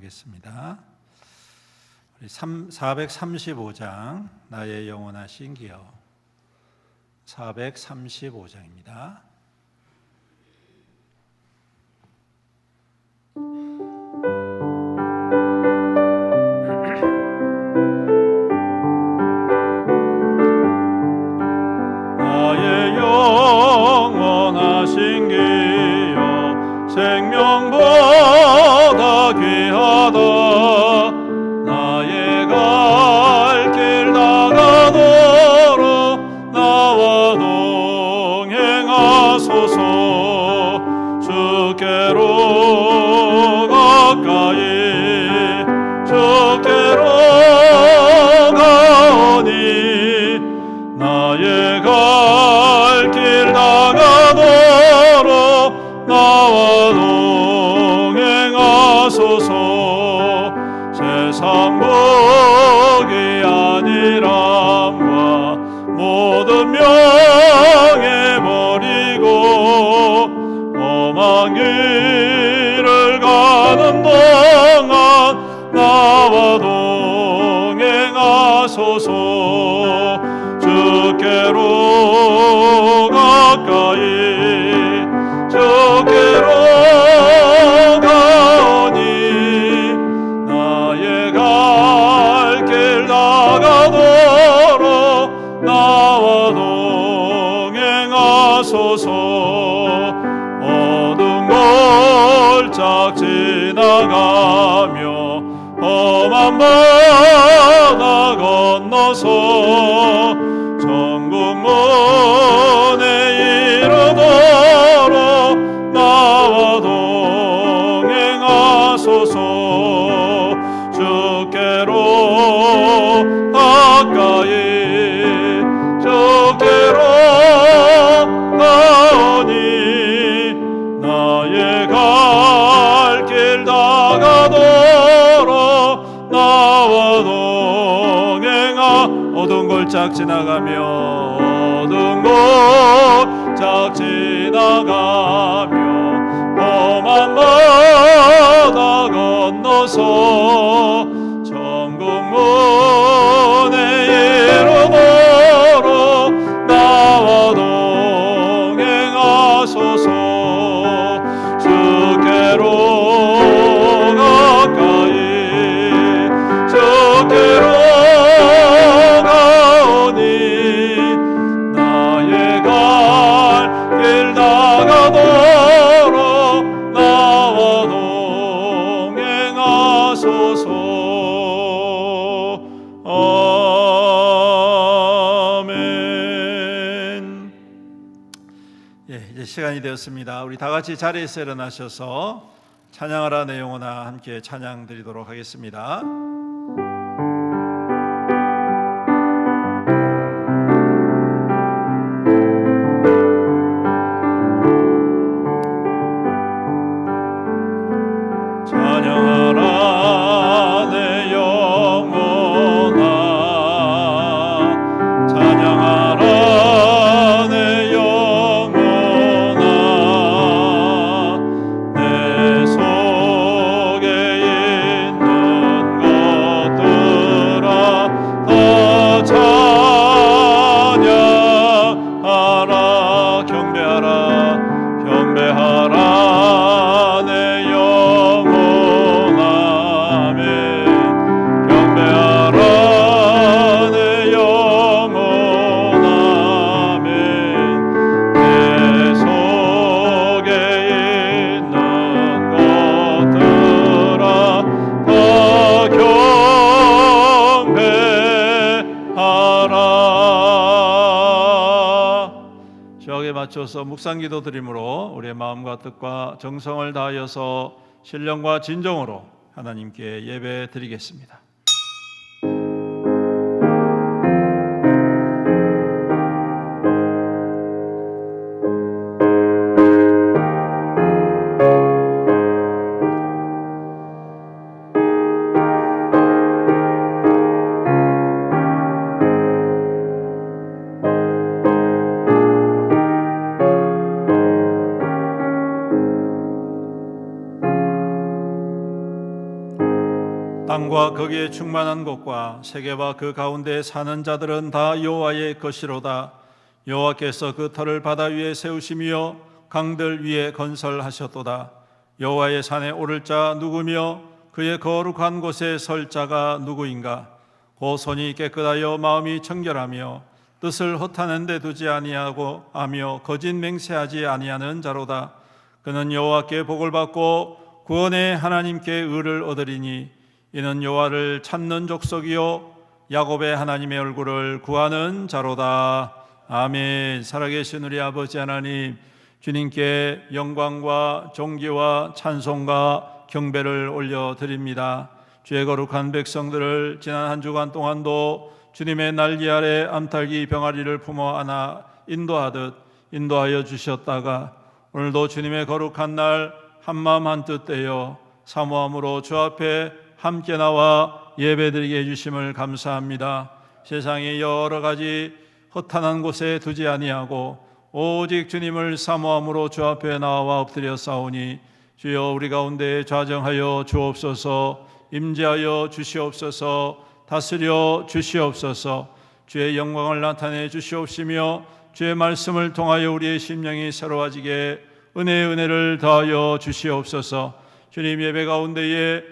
하겠습니다. 우리 435장 나의 영원하신 기여 435장입니다. 나의 영원하신 기여 생명보다 귀하다. 나의 갈 길 다가도록 나와 동행하소서. 주께로 가까이 주께로 가오니 나의 갈 길 다가도록 나와 동행하소서. 세상 복이 아니람과 모든 명예버리고 험한 길을 가는 동안 나와 동행하소서. 주께로 가까이 주께로 가오니 나의 갈 길 다가도록 나와 동행하소서. 어두운 골짝 지나가며 험한 바다 건너서 천국 문에 이르도록 나와 동행하소서. 주께로 가까이 주께로 가오니 나의 갈 길 다가도록 나와 어두운 골짝 지나가며 어두운 골짝 지나가며 험한 바다 건너서 천국 문에 이르도록 나와 동행하소서. 주께로 가까이 주께로 나의 갈 길 다가도록 나와 동행하소서. 아멘. 이제 시간이 되었습니다. 우리 다 같이 자리에서 일어나셔서 찬양하라 내 영혼아 함께 찬양 드리도록 하겠습니다. 찬양하라 내 영혼아 찬양하라 내 영혼아 내 속에 있는 것들아 다 찬양하라. 경배하라 경배하라 내 영혼아 아멘. 경배하라 내 영혼아 아멘. 내 속에 있는 것들아 다 경배하라. 주역에 맞춰서 묵상기도 드림으로 우리의 마음과 뜻과 정성을 다하여서 신령과 진정으로 하나님께 예배 드리겠습니다. 땅과 거기에 충만한 곳과 세계와 그 가운데 사는 자들은 다 여호와의 것이로다. 여호와께서 그 터를 바다 위에 세우시며 강들 위에 건설하셨도다. 여호와의 산에 오를 자 누구며 그의 거룩한 곳에 설 자가 누구인가? 곧 손이 깨끗하여 마음이 청결하며 뜻을 허탄한 데 두지 아니하고 하며 거짓 맹세하지 아니하는 자로다. 그는 여호와께 복을 받고 구원의 하나님께 의를 얻으리니 이는 여호와를 찾는 족속이요 야곱의 하나님의 얼굴을 구하는 자로다. 아멘. 살아계신 우리 아버지 하나님, 주님께 영광과 존귀와 찬송과 경배를 올려드립니다. 주의 거룩한 백성들을 지난 한 주간 동안도 주님의 날개 아래 암탉이 병아리를 품어 안아 인도하듯 인도하여 주셨다가 오늘도 주님의 거룩한 날 한마음 한뜻 되어 사모함으로 주 앞에 함께 나와 예배드리게 해주심을 감사합니다. 세상의 여러 가지 허탄한 곳에 두지 아니하고 오직 주님을 사모함으로 주 앞에 나와 엎드려 싸우니 주여 우리 가운데 좌정하여 주옵소서. 임재하여 주시옵소서. 다스려 주시옵소서. 주의 영광을 나타내 주시옵시며 주의 말씀을 통하여 우리의 심령이 새로워지게 은혜를 더하여 주시옵소서. 주님, 예배 가운데에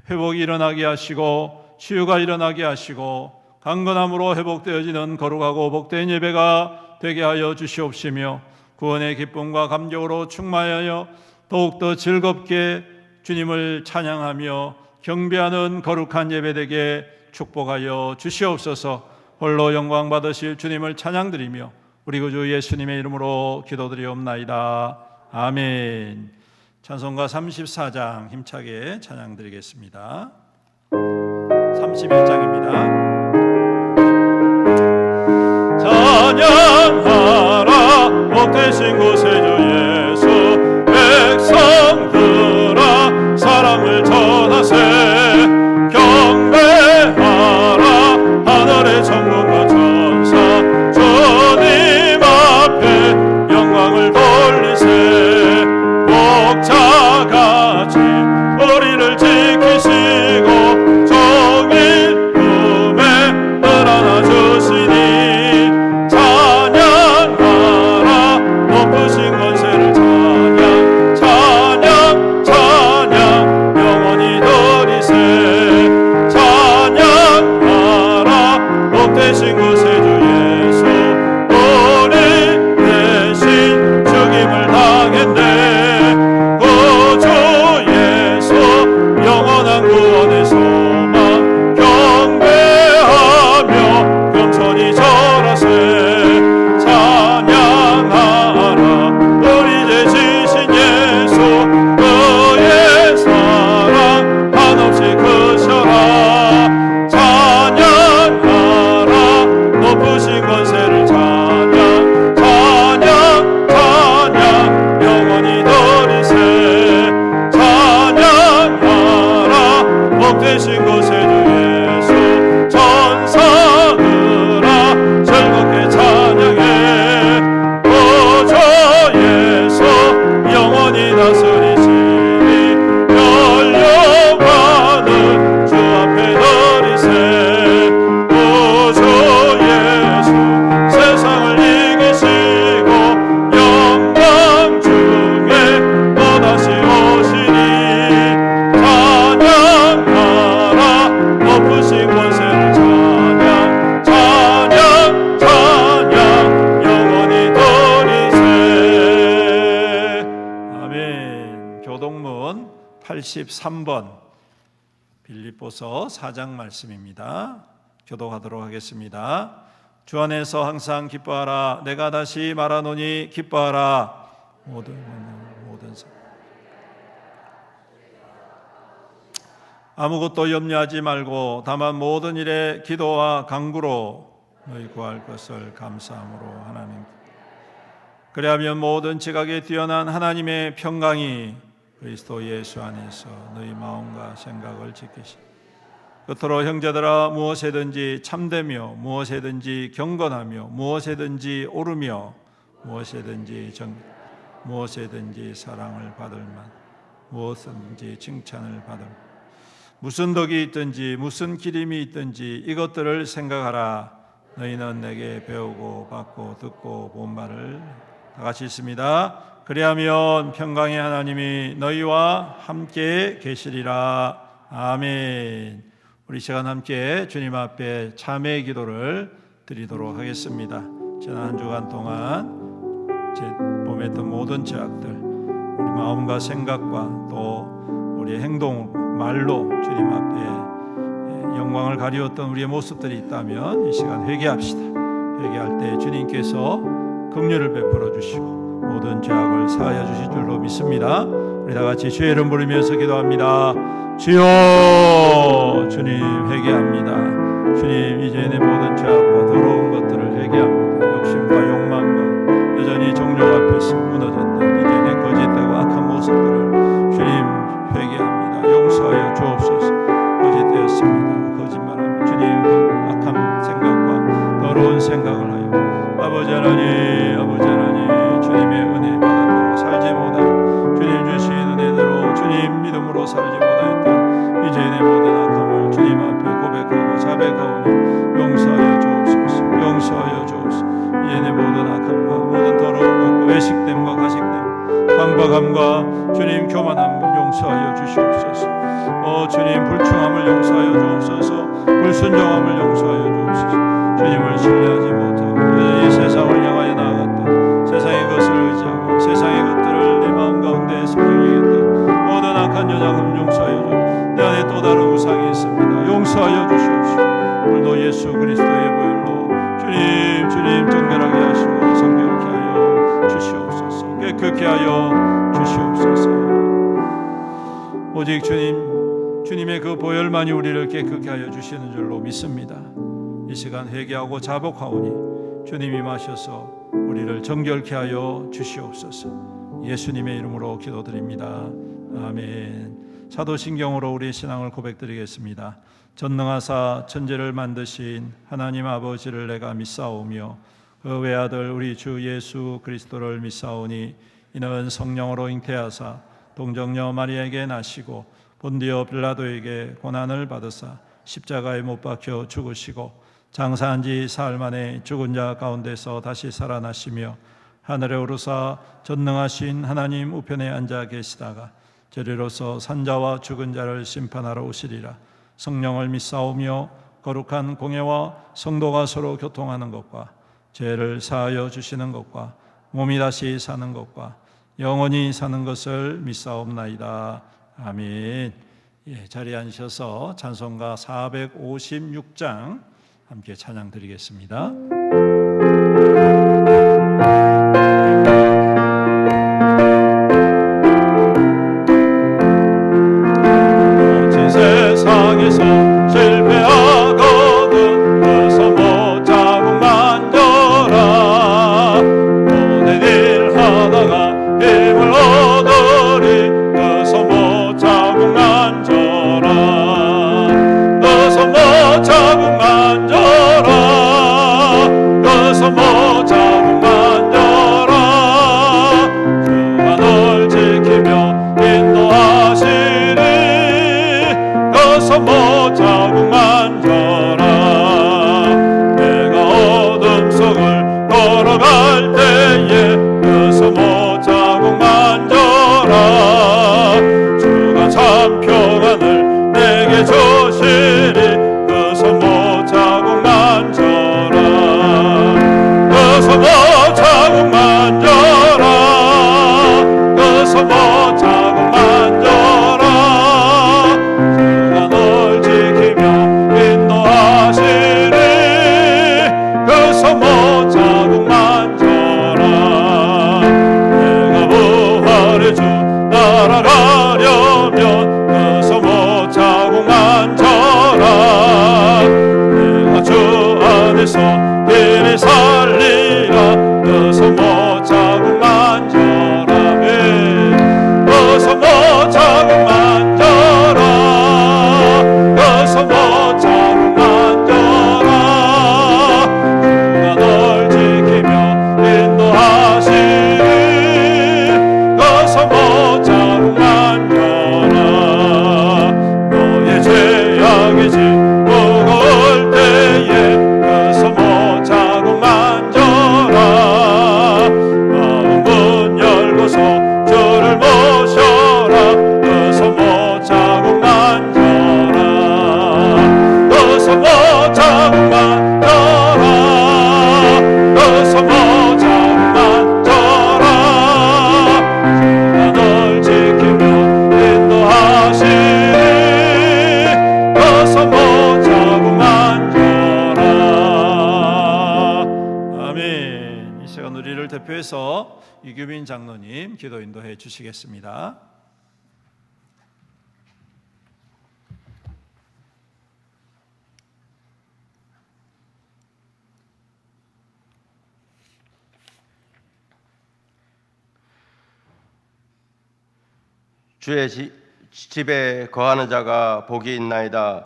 회복이 일어나게 하시고 치유가 일어나게 하시고 강건함으로 회복되어지는 거룩하고 복된 예배가 되게 하여 주시옵시며 구원의 기쁨과 감격으로 충만하여 더욱더 즐겁게 주님을 찬양하며 경배하는 거룩한 예배 되게 축복하여 주시옵소서. 홀로 영광 받으실 주님을 찬양드리며 우리 구주 예수님의 이름으로 기도드리옵나이다. 아멘. 찬송가 34장 힘차게 찬양드리겠습니다. 31장입니다. 찬양하라 복되신 곳에 주 예수, 백성들아 사랑을 전하세. 경배하라 하늘의 천군과 천사, 주님 앞에 영광을 돌리세. 목자같이 우리를 지키시고 종일 꿈에 늘 안아주시니 찬양하라 높으신 권세를 찬양 찬양 찬양 영원히 드리세. 찬양하라 복되신 곳에 주 예수, 우리 대신 죽임을 당했네. 구주 예수 영원한 구원의 소망, 경배하며 겸손히 절하세. 찬양하라 우리 죄 지신 예수, 그의 사랑 한없이 크셔라. 찬양하라 높으신 권세를 찬양 찬양 찬양 영원히 드리세. 찬양하라 복되신 곳에 주 예수, 천사들아 즐겁게 찬양해. 구주 예수 영원히 다스리시니 연료받은 주 앞에 드리세. 구주 예수 세상을 이기시고 영광 중에 또다시 오시니 찬양하라 높으신 권세를 찬양 찬양 찬양 영원히 드리세. 아멘. 교동문 83번 빌립보서 4장 말씀입니다. 교독하도록 하겠습니다. 주 안에서 항상 기뻐하라. 내가 다시 말하노니 기뻐하라. 모든 사람 아무것도 염려하지 말고 다만 모든 일에 기도와 간구로 너희 구할 것을 감사함으로 하나님, 그리하면 모든 지각에 뛰어난 하나님의 평강이 그리스도 예수 안에서 너희 마음과 생각을 지키시. 끝으로 형제들아, 무엇에든지 참되며 무엇에든지 경건하며 무엇에든지 오르며 무엇에든지 무엇에든지 사랑을 받을 만 무엇든지 칭찬을 받을 무슨 덕이 있든지 무슨 기림이 있든지 이것들을 생각하라. 너희는 내게 배우고 받고 듣고 본 말을. 다 같이 있습니다. 그리하면 평강의 하나님이 너희와 함께 계시리라. 아멘. 우리 시간 함께 주님 앞에 참회의 기도를 드리도록 하겠습니다. 지난 한 주간 동안 범했던 모든 죄악들, 우리 마음과 생각과 또 우리의 행동, 말로 주님 앞에 영광을 가리웠던 우리의 모습들이 있다면 이 시간 회개합시다. 회개할 때 주님께서 긍휼을 베풀어 주시고 모든 죄악을 사하여 주실 줄로 믿습니다. 우리 다 같이 주의 이름 부르면서 기도합니다. 주여, 주님 회개합니다. 주님, 이제 내 모든 죄악과 더러운 것들을 회개합니다. 욕심과 욕망과 여전히 정욕 앞에서 무너졌던 이제 내 거짓되고 악한 모습들을 주님 회개합니다. 용서하여 주옵소서. 거짓되었습니다. 거짓말하며 주님 악한 생각과 더러운 생각을 하여 아버지 하나님 주님의 은혜 받은 대로 살지 못하여 주님 주신 은혜대로 주님 믿음으로 살지 못하였던 이제 내 모든 악함을 주님 앞에 고백하고 자백하오니 용서하여 주옵소서. 용서하여 주옵소서. 이제 내 모든 악함과 모든 더러운 것과 외식됨과 가식됨, 강박함과 주님 교만함을 용서하여 주시옵소서. 주님 불충함을 용서하여 주옵소서. 불순종함을 용서하여 주옵소서. 주님을 신뢰하지 못하고 여전히 세상을 향하여 나아갔던, 세상의 것을 의지하고 세상의 것들을 내 마음 가운데 섬기겠던 모든 악한 연약함을 용서하여 주옵소서. 내 안에 또 다른 우상이 있습니다. 용서하여 주시옵소서. 오늘도 예수 그리스도의 보혈로 주님 정결하게 하시고 성결케 하여 주시옵소서. 깨끗게 하여 주시옵소서. 오직 주님의 그 보혈만이 우리를 깨끗게 하여 주시는 줄로 믿습니다. 이 시간 회개하고 자복하오니 주님 임하셔서 우리를 정결케 하여 주시옵소서. 예수님의 이름으로 기도드립니다. 아멘. 사도신경으로 우리 신앙을 고백드리겠습니다. 전능하사 천지를 만드신 하나님 아버지를 내가 믿사오며 그 외아들 우리 주 예수 그리스도를 믿사오니 이는 성령으로 잉태하사 동정녀 마리아에게 나시고 본디오 빌라도에게 고난을 받으사 십자가에 못 박혀 죽으시고 장사한 지 사흘 만에 죽은 자 가운데서 다시 살아나시며 하늘에 오르사 전능하신 하나님 우편에 앉아 계시다가 저리로서 산자와 죽은 자를 심판하러 오시리라. 성령을 믿사오며 거룩한 공예와 성도가 서로 교통하는 것과 죄를 사하여 주시는 것과 몸이 다시 사는 것과 영원히 사는 것을 믿사옵나이다. 아멘. 자리에 앉으셔서 찬송가 456장 함께 찬양 드리겠습니다. 모든 세상에서 실패하거든 그서 못 자국 만져라. 모든 일 하다가 힘을 얻으리 그서 못 자국 만져라. 그서 못 자국 만져라. 그서 못 자국 만져라. 주가 널 지키며 인도하시리. 그서 못 자국 만져라. 내가 어둠 속을 걸어갈 때에 그서 못 자국 만져라. 주가 참 평안을 내게 주시리. 그서 못 자국 만져라. 그서 못 자국 만져라. 그서 못 자국 만져라. 주가 널 지키며 인도하시리. 그서 못 자국 만져라. 내가 부활의 주 날아가려면 그서 못 자국 만져라. 내가 주 안에서 길이 살리라. 그서 못 자국 만져라. 그서 못 자국 만져라. 그서 못 자국 만져라. 주가 널 지키며 인도하시리. 그서 못 자국 만져라. 너의 죄 내게 징후가 올 때에 그 소모 자국 만져라. 마음문 열고서 주를 모셔라. 그 소모 자국 만져라. 그 소모 자국 만져라. 그 소모 자국 만져라. 주가 널 지키며 인도하시리. 그 소모 자국 만져라. 아멘. 이 시간 우리를 대표해서 이규빈 장로님 기도 인도해 주시겠습니다. 주의 집에 거하는 자가 복이 있나이다.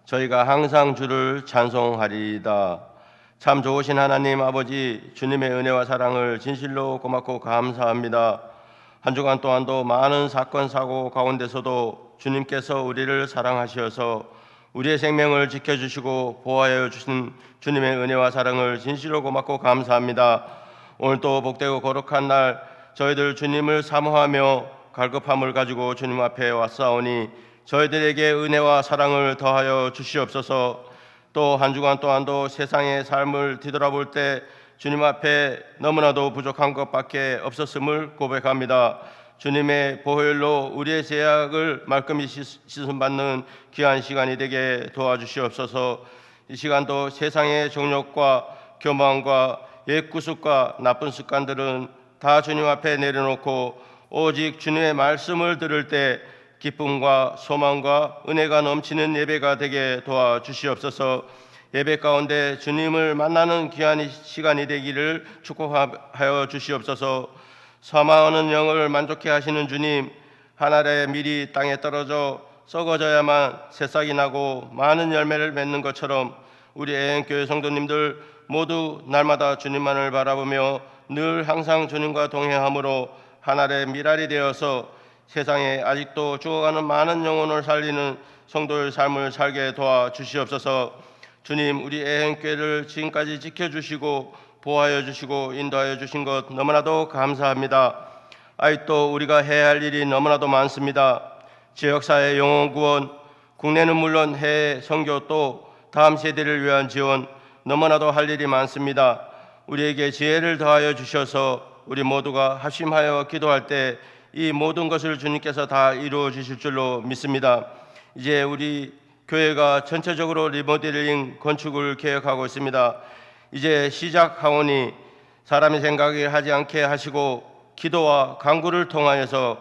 저희가 항상 주를 찬송하리이다. 참 좋으신 하나님 아버지, 주님의 은혜와 사랑을 진실로 고맙고 감사합니다. 한 주간 동안도 많은 사건 사고 가운데서도 주님께서 우리를 사랑하셔서 우리의 생명을 지켜주시고 보호하여 주신 주님의 은혜와 사랑을 진실로 고맙고 감사합니다. 오늘도 복되고 거룩한 날 저희들 주님을 사모하며 갈급함을 가지고 주님 앞에 왔사오니 저희들에게 은혜와 사랑을 더하여 주시옵소서. 또 한 주간 동안도 세상의 삶을 뒤돌아볼 때 주님 앞에 너무나도 부족한 것밖에 없었음을 고백합니다. 주님의 보혈로 우리의 죄악을 말끔히 씻음받는 귀한 시간이 되게 도와주시옵소서. 이 시간도 세상의 정욕과 교만과 옛 구습과 나쁜 습관들은 다 주님 앞에 내려놓고 오직 주님의 말씀을 들을 때 기쁨과 소망과 은혜가 넘치는 예배가 되게 도와주시옵소서. 예배 가운데 주님을 만나는 귀한 시간이 되기를 축복하여 주시옵소서. 사망하는 영을 만족해 하시는 주님, 한 알의 밀이 땅에 떨어져 썩어져야만 새싹이 나고 많은 열매를 맺는 것처럼 우리 애행교회 성도님들 모두 날마다 주님만을 바라보며 늘 항상 주님과 동행함으로 하나의 미랄이 되어서 세상에 아직도 죽어가는 많은 영혼을 살리는 성도의 삶을 살게 도와주시옵소서. 주님, 우리 애행교회를 지금까지 지켜주시고 보호하여 주시고 인도하여 주신 것 너무나도 감사합니다. 아직도 우리가 해야 할 일이 너무나도 많습니다. 지역사회 영혼 구원, 국내는 물론 해외 선교 또 다음 세대를 위한 지원 너무나도 할 일이 많습니다. 우리에게 지혜를 더하여 주셔서 우리 모두가 합심하여 기도할 때 이 모든 것을 주님께서 다 이루어 주실 줄로 믿습니다. 이제 우리 교회가 전체적으로 리모델링 건축을 계획하고 있습니다. 이제 시작하오니 사람의 생각을 하지 않게 하시고 기도와 간구를 통하여서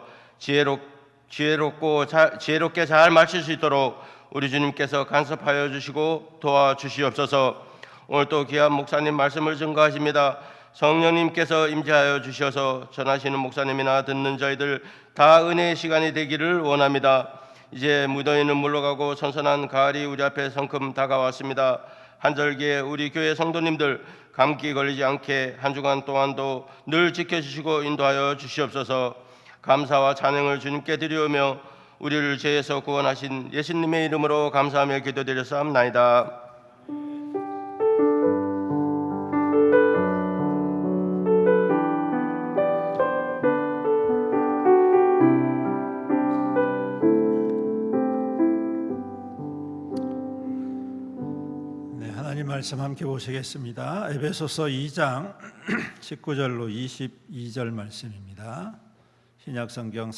지혜롭게 잘 마칠 수 있도록 우리 주님께서 간섭하여 주시고 도와주시옵소서. 오늘 또 귀한 목사님 말씀을 증거하십니다. 성령님께서 임재하여 주셔서 전하시는 목사님이나 듣는 저희들 다 은혜의 시간이 되기를 원합니다. 이제 무더위는 물러가고 선선한 가을이 우리 앞에 성큼 다가왔습니다. 한절기에 우리 교회 성도님들 감기 걸리지 않게 한 주간 동안도 늘 지켜주시고 인도하여 주시옵소서. 감사와 찬양을 주님께 드리오며 우리를 죄에서 구원하신 예수님의 이름으로 감사하며 기도드렸사옵나이다. 말씀 함께 보시겠습니다. 에베소서 2장 19절로 22절 말씀입니다. 신약성경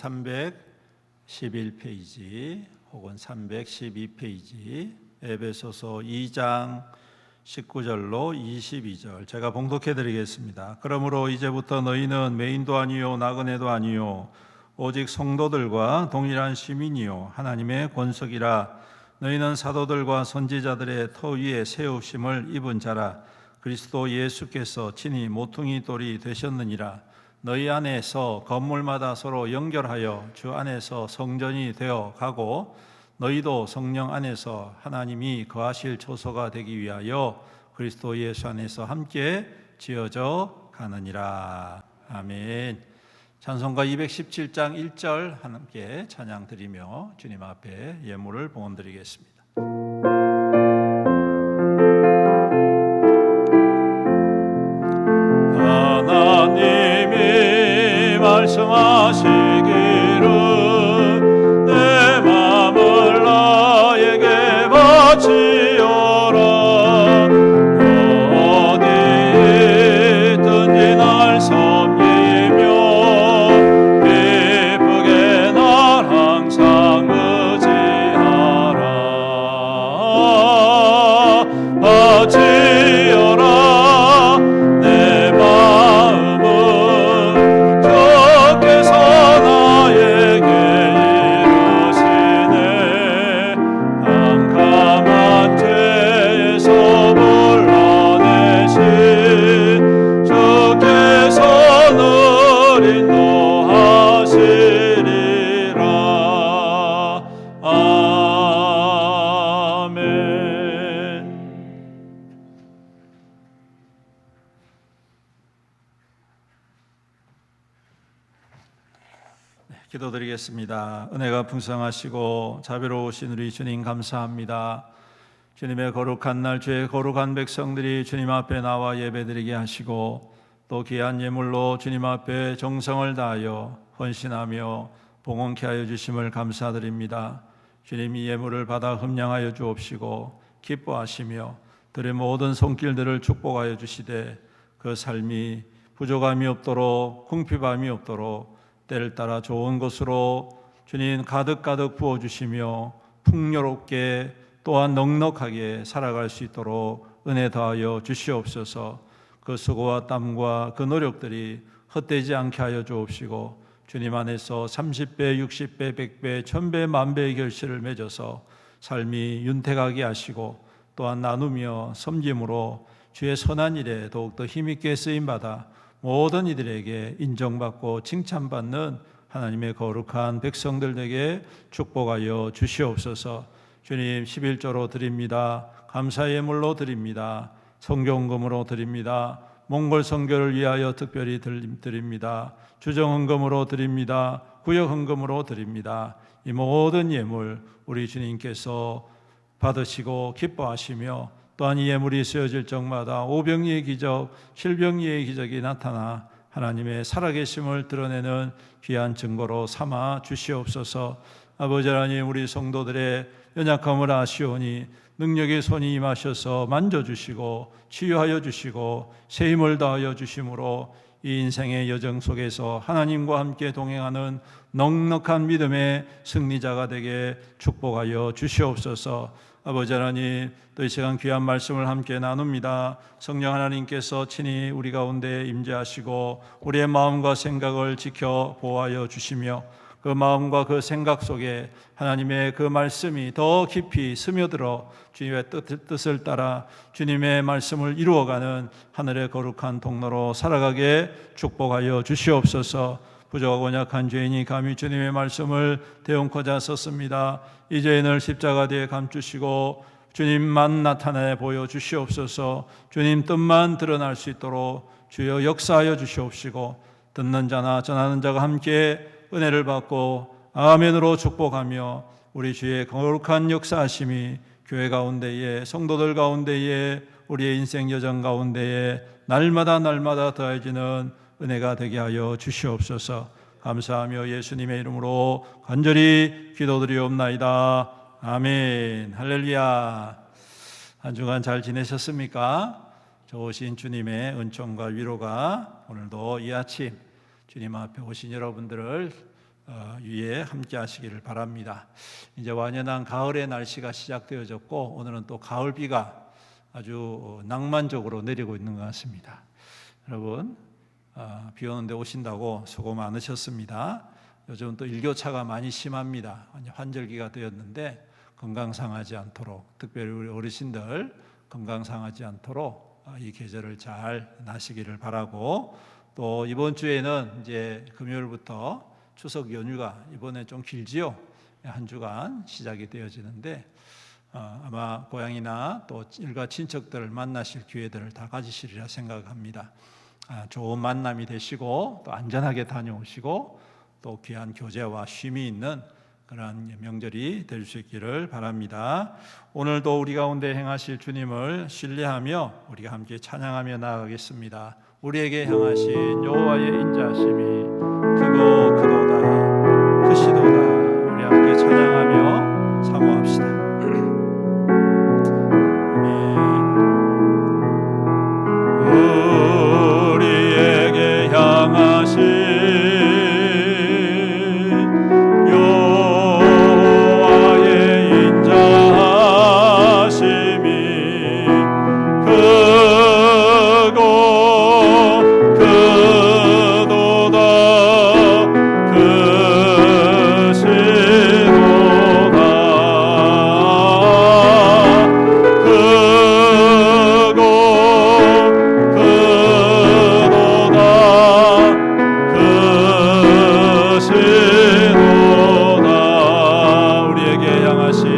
311페이지 혹은 312페이지 에베소서 2장 19절로 22절 제가 봉독해 드리겠습니다. 그러므로 이제부터 너희는 매인도 아니요 나그네도 아니요 오직 성도들과 동일한 시민이요 하나님의 권속이라. 너희는 사도들과 선지자들의 터 위에 세우심을 입은 자라. 그리스도 예수께서 친히 모퉁이 돌이 되셨느니라. 너희 안에서 건물마다 서로 연결하여 주 안에서 성전이 되어 가고 너희도 성령 안에서 하나님이 거하실 초소가 되기 위하여 그리스도 예수 안에서 함께 지어져 가느니라. 아멘. 찬송가 217장 1절 함께 찬양 드리며 주님 앞에 예물을 봉헌 드리겠습니다. 하나님이 말씀하시기를 내 맘을 나에게 바치어라. 어디 있든지 날 섬기며 기쁘게 날 항상 의지하라. 바치어라 내 마음을 주께서 나에게 이르시네. 캄캄한 죄에서 불러내신 주께서 늘 인도하시리라. 아멘. 기도드리겠습니다. 은혜가 풍성하시고 자비로우신 우리 주님 감사합니다. 주님의 거룩한 날 주의 거룩한 백성들이 주님 앞에 나와 예배드리게 하시고 또 귀한 예물로 주님 앞에 정성을 다하여 헌신하며 봉헌케 하여 주심을 감사드립니다. 주님 이 예물을 받아 흠량하여 주옵시고 기뻐하시며 들의 모든 손길들을 축복하여 주시되 그 삶이 부족함이 없도록 궁핍함이 없도록 때를 따라 좋은 것으로 주님 가득가득 부어주시며 풍요롭게 또한 넉넉하게 살아갈 수 있도록 은혜 더하여 주시옵소서. 그 수고와 땀과 그 노력들이 헛되지 않게 하여 주옵시고 주님 안에서 30배, 60배, 100배, 1000배, 만배의 결실을 맺어서 삶이 윤택하게 하시고 또한 나누며 섬김으로 주의 선한 일에 더욱더 힘있게 쓰임받아 모든 이들에게 인정받고 칭찬받는 하나님의 거룩한 백성들 되게 축복하여 주시옵소서. 주님 11조로 드립니다. 감사의 예물로 드립니다. 성경금으로 드립니다. 몽골 선교를 위하여 특별히 드립니다. 주정헌금으로 드립니다. 구역헌금으로 드립니다. 이 모든 예물 우리 주님께서 받으시고 기뻐하시며 또한 이 예물이 쓰여질 적마다 오병이의 기적, 칠병이의 기적이 나타나 하나님의 살아계심을 드러내는 귀한 증거로 삼아 주시옵소서. 아버지 하나님, 우리 성도들의 연약함을 아시오니 능력의 손이 임하셔서 만져주시고 치유하여 주시고 새 힘을 다하여 주심으로 이 인생의 여정 속에서 하나님과 함께 동행하는 넉넉한 믿음의 승리자가 되게 축복하여 주시옵소서. 아버지 하나님, 또 이 시간 귀한 말씀을 함께 나눕니다. 성령 하나님께서 친히 우리 가운데 임재하시고 우리의 마음과 생각을 지켜 보호하여 주시며 그 마음과 그 생각 속에 하나님의 그 말씀이 더 깊이 스며들어 주님의 뜻을 따라 주님의 말씀을 이루어가는 하늘의 거룩한 통로로 살아가게 축복하여 주시옵소서. 부족하고 약한 죄인이 감히 주님의 말씀을 대언코자 섰습니다. 이 죄인을 십자가 뒤에 감추시고 주님만 나타내 보여주시옵소서. 주님 뜻만 드러날 수 있도록 주여 역사하여 주시옵시고 듣는 자나 전하는 자가 함께 은혜를 받고 아멘으로 축복하며 우리 주의 거룩한 역사하심이 교회 가운데에 성도들 가운데에 우리의 인생 여정 가운데에 날마다 더해지는 은혜가 되게 하여 주시옵소서. 감사하며 예수님의 이름으로 간절히 기도드리옵나이다. 아멘. 할렐루야. 한 주간 잘 지내셨습니까? 좋으신 주님의 은총과 위로가 오늘도 이 아침 주님 앞에 오신 여러분들을 위에 함께 하시기를 바랍니다. 이제 완연한 가을의 날씨가 시작되어졌고 오늘은 또 가을비가 아주 낭만적으로 내리고 있는 것 같습니다. 여러분 비 오는데 오신다고 수고 많으셨습니다. 요즘 또 일교차가 많이 심합니다. 환절기가 되었는데 건강 상하지 않도록, 특별히 우리 어르신들 건강 상하지 않도록 이 계절을 잘 나시기를 바라고, 또 이번 주에는 이제 금요일부터 추석 연휴가 이번에 좀 길지요. 한 주간 시작이 되어지는데 아마 고향이나 또 일가 친척들을 만나실 기회들을 다 가지시리라 생각합니다. 좋은 만남이 되시고 또 안전하게 다녀오시고 또 귀한 교제와 쉼이 있는 그러한 명절이 될 수 있기를 바랍니다. 오늘도 우리 가운데 행하실 주님을 신뢰하며 우리가 함께 찬양하며 나아가겠습니다. 우리에게 향하신 여호와의 인자하심이 크고 크도다 크시도다. 우리 함께 찬양하며 사모합시다. 우리에게 향하신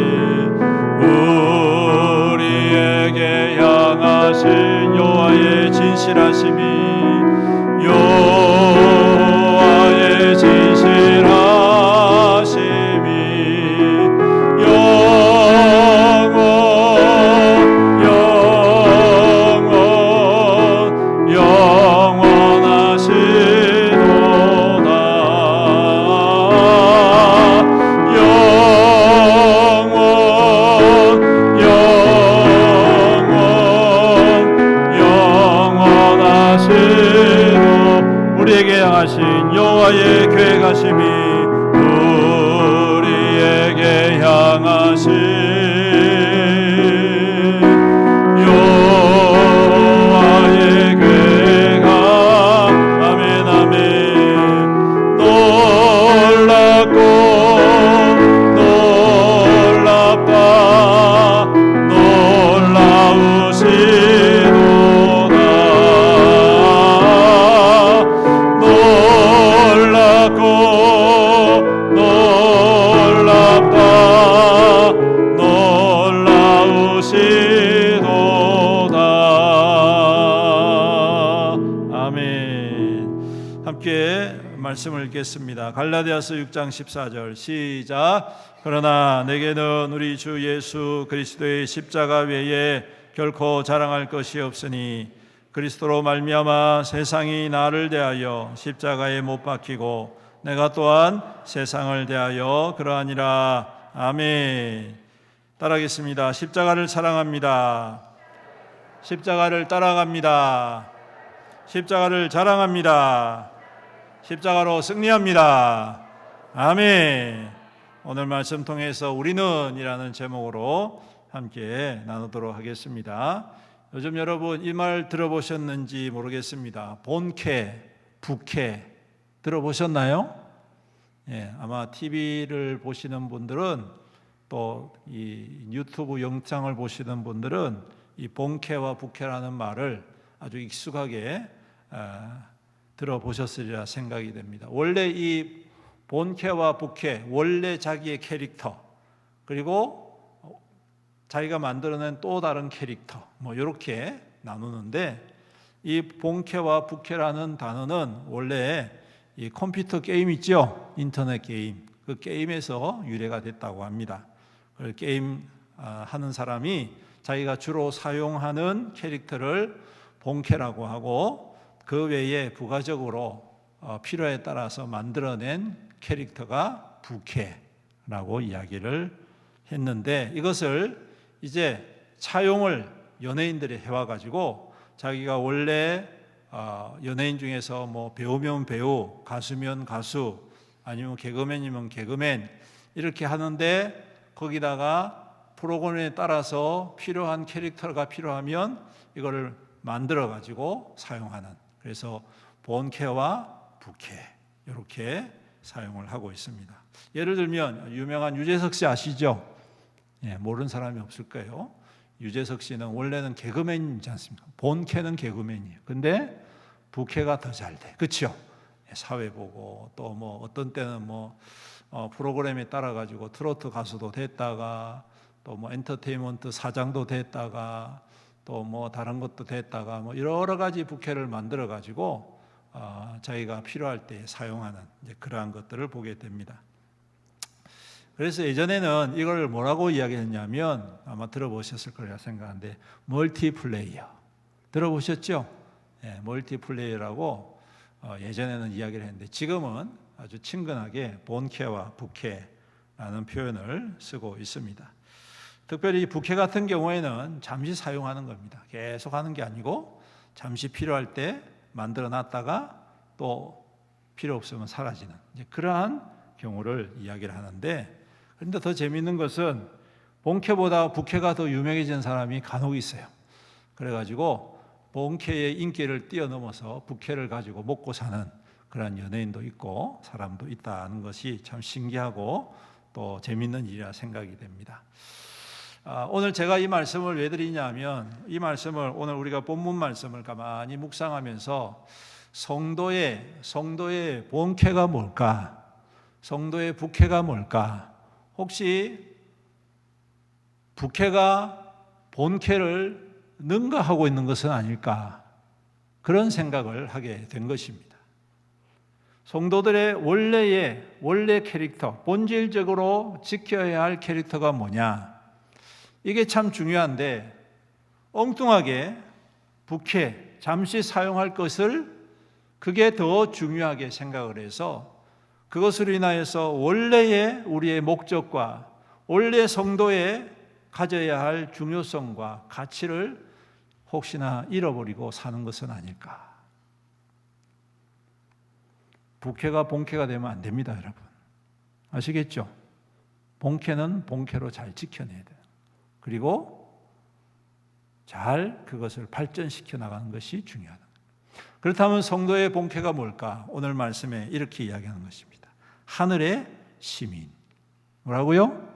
우리에게 향하신 여호와의 계획하심이 우리에게 향하신 여호와의 계획하 아멘 아멘. 놀랍고 놀랍다 놀라우시도다. 놀랍고 놀랍다 놀라우시도다. 아멘. 함께 말씀을 읽겠습니다. 갈라디아서 6장 14절 시작. 그러나 내게는 우리 주 예수 그리스도의 십자가 외에 결코 자랑할 것이 없으니 그리스도로 말미암아 세상이 나를 대하여 십자가에 못 박히고 내가 또한 세상을 대하여 그러하니라. 아멘. 따라하겠습니다. 십자가를 사랑합니다. 십자가를 따라갑니다. 십자가를 자랑합니다. 십자가로 승리합니다. 아멘. 오늘 말씀 통해서 우리는 이라는 제목으로 함께 나누도록 하겠습니다. 요즘 여러분 이 말 들어보셨는지 모르겠습니다. 본캐, 부캐 들어보셨나요? 예, 아마 TV를 보시는 분들은 또 이 유튜브 영상을 보시는 분들은 이 본캐와 부캐라는 말을 아주 익숙하게 들어보셨으리라 생각이 됩니다. 원래 이 본캐와 부캐, 원래 자기의 캐릭터 그리고 자기가 만들어낸 또 다른 캐릭터 뭐 이렇게 나누는데 이 본캐와 부캐라는 단어는 원래 이 컴퓨터 게임 있죠? 인터넷 게임. 그 게임에서 유래가 됐다고 합니다. 그 게임 하는 사람이 자기가 주로 사용하는 캐릭터를 본캐라고 하고 그 외에 부가적으로 필요에 따라서 만들어낸 캐릭터가 부캐라고 이야기를 했는데 이것을 이제 차용을 연예인들이 해와가지고 자기가 원래 연예인 중에서 뭐 배우면 배우, 가수면 가수, 아니면 개그맨이면 개그맨 이렇게 하는데 거기다가 프로그램에 따라서 필요한 캐릭터가 필요하면 이거를 만들어가지고 사용하는, 그래서 본캐와 부캐 이렇게 사용을 하고 있습니다. 예를 들면 유명한 유재석 씨 아시죠? 예, 모르는 사람이 없을 거예요. 유재석 씨는 원래는 개그맨이지 않습니까? 본캐는 개그맨이에요. 근데 부캐가 더 잘 돼. 그렇죠? 사회 보고 또 뭐 어떤 때는 뭐 프로그램에 따라 가지고 트로트 가수도 됐다가 또 뭐 엔터테인먼트 사장도 됐다가 또 뭐 다른 것도 됐다가 뭐 여러 가지 부캐를 만들어 가지고 자기가 필요할 때 사용하는 이제 그러한 것들을 보게 됩니다. 그래서 예전에는 이걸 뭐라고 이야기했냐면 아마 들어보셨을 거라 생각하는데 멀티플레이어 들어보셨죠? 네, 멀티플레이어라고 예전에는 이야기를 했는데 지금은 아주 친근하게 본캐와 부캐라는 표현을 쓰고 있습니다. 특별히 부캐 같은 경우에는 잠시 사용하는 겁니다. 계속 하는 게 아니고 잠시 필요할 때 만들어 놨다가 또 필요 없으면 사라지는 그러한 경우를 이야기를 하는데, 그런데 더 재미있는 것은 본캐보다 부캐가 더 유명해진 사람이 간혹 있어요. 그래가지고 본캐의 인기를 뛰어넘어서 부캐를 가지고 먹고 사는 그런 연예인도 있고 사람도 있다는 것이 참 신기하고 또 재미있는 일이라 생각이 됩니다. 오늘 제가 이 말씀을 왜 드리냐면, 이 말씀을 오늘 우리가 본문 말씀을 가만히 묵상하면서 성도의 본캐가 뭘까? 성도의 부캐가 뭘까? 혹시 부캐가 본캐를 능가하고 있는 것은 아닐까? 그런 생각을 하게 된 것입니다. 성도들의 원래 캐릭터, 본질적으로 지켜야 할 캐릭터가 뭐냐? 이게 참 중요한데 엉뚱하게 부캐, 잠시 사용할 것을 그게 더 중요하게 생각을 해서 그것으로 인하여서 원래의 우리의 목적과 원래 성도의 가져야 할 중요성과 가치를 혹시나 잃어버리고 사는 것은 아닐까. 부캐가 본캐가 되면 안 됩니다, 여러분. 아시겠죠? 본캐는 본캐로 잘 지켜내야 돼요. 그리고 잘 그것을 발전시켜 나가는 것이 중요하다. 그렇다면 성도의 본캐가 뭘까? 오늘 말씀에 이렇게 이야기하는 것입니다. 하늘의 시민. 뭐라고요?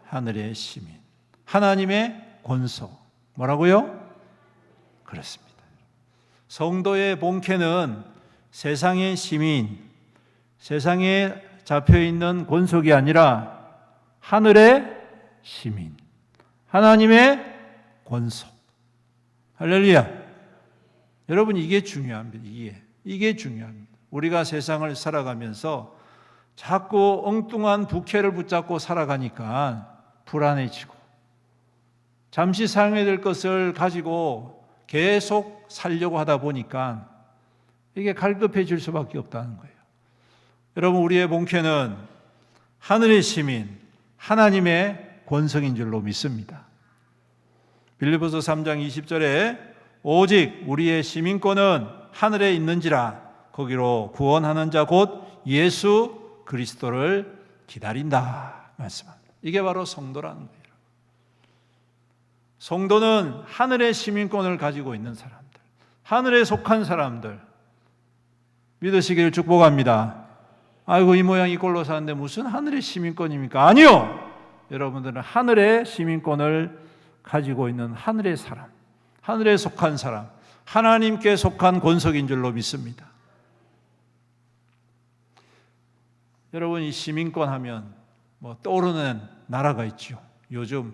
하늘의 시민. 하나님의 권속. 뭐라고요? 그렇습니다. 성도의 본캐는 세상의 시민, 세상에 잡혀있는 권속이 아니라 하늘의 시민, 하나님의 권속. 할렐루야. 여러분, 이게 중요합니다. 이게 중요합니다. 우리가 세상을 살아가면서 자꾸 엉뚱한 부캐를 붙잡고 살아가니까 불안해지고 잠시 사용해야 될 것을 가지고 계속 살려고 하다 보니까 이게 갈급해질 수밖에 없다는 거예요. 여러분, 우리의 본캐는 하늘의 시민, 하나님의 권성인 줄로 믿습니다. 빌립보서 3장 20절에 오직 우리의 시민권은 하늘에 있는지라 거기로 구원하는 자 곧 예수 그리스도를 기다린다 말씀합니다. 이게 바로 성도라는 거예요. 성도는 하늘의 시민권을 가지고 있는 사람들, 하늘에 속한 사람들 믿으시기를 축복합니다. 아이고, 이 모양 이 꼴로 사는데 무슨 하늘의 시민권입니까? 아니요. 여러분들은 하늘의 시민권을 가지고 있는 하늘의 사람, 하늘에 속한 사람, 하나님께 속한 권속인 줄로 믿습니다. 여러분, 이 시민권 하면 떠오르는 나라가 있죠. 요즘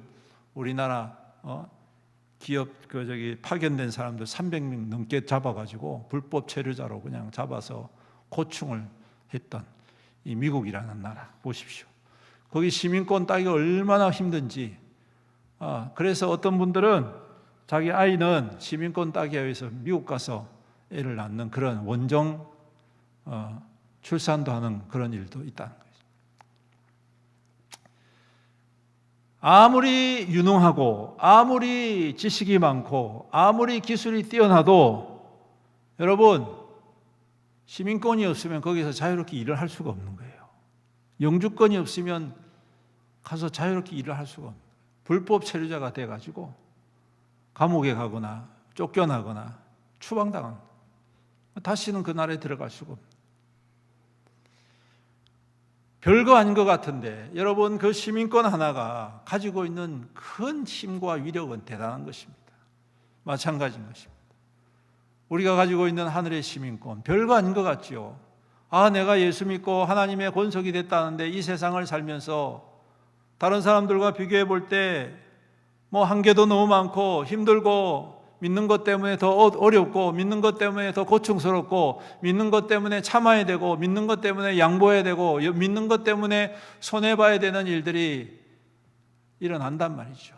우리나라 기업 파견된 사람들 300명 넘게 잡아가지고 불법 체류자로 그냥 잡아서 고충을 했던 이 미국이라는 나라 보십시오. 거기 시민권 따기가 얼마나 힘든지. 그래서 어떤 분들은 자기 아이는 시민권 따기 위해서 미국 가서 애를 낳는 그런 원정 출산도 하는 그런 일도 있다는 거예요. 아무리 유능하고 아무리 지식이 많고 아무리 기술이 뛰어나도 여러분, 시민권이 없으면 거기서 자유롭게 일을 할 수가 없는 거예요. 영주권이 없으면 가서 자유롭게 일을 할 수가 없는 거예요. 불법 체류자가 돼가지고 감옥에 가거나 쫓겨나거나 추방당하는 거예요. 다시는 그 나라에 들어갈 수가 없는 거예요. 별거 아닌 것 같은데 여러분, 그 시민권 하나가 가지고 있는 큰 힘과 위력은 대단한 것입니다. 마찬가지인 것입니다. 우리가 가지고 있는 하늘의 시민권, 별거 아닌 것 같죠. 내가 예수 믿고 하나님의 권속이 됐다는데 이 세상을 살면서 다른 사람들과 비교해 볼 때 한계도 너무 많고 힘들고 믿는 것 때문에 더 어렵고, 믿는 것 때문에 더 고충스럽고, 믿는 것 때문에 참아야 되고, 믿는 것 때문에 양보해야 되고, 믿는 것 때문에 손해봐야 되는 일들이 일어난단 말이죠.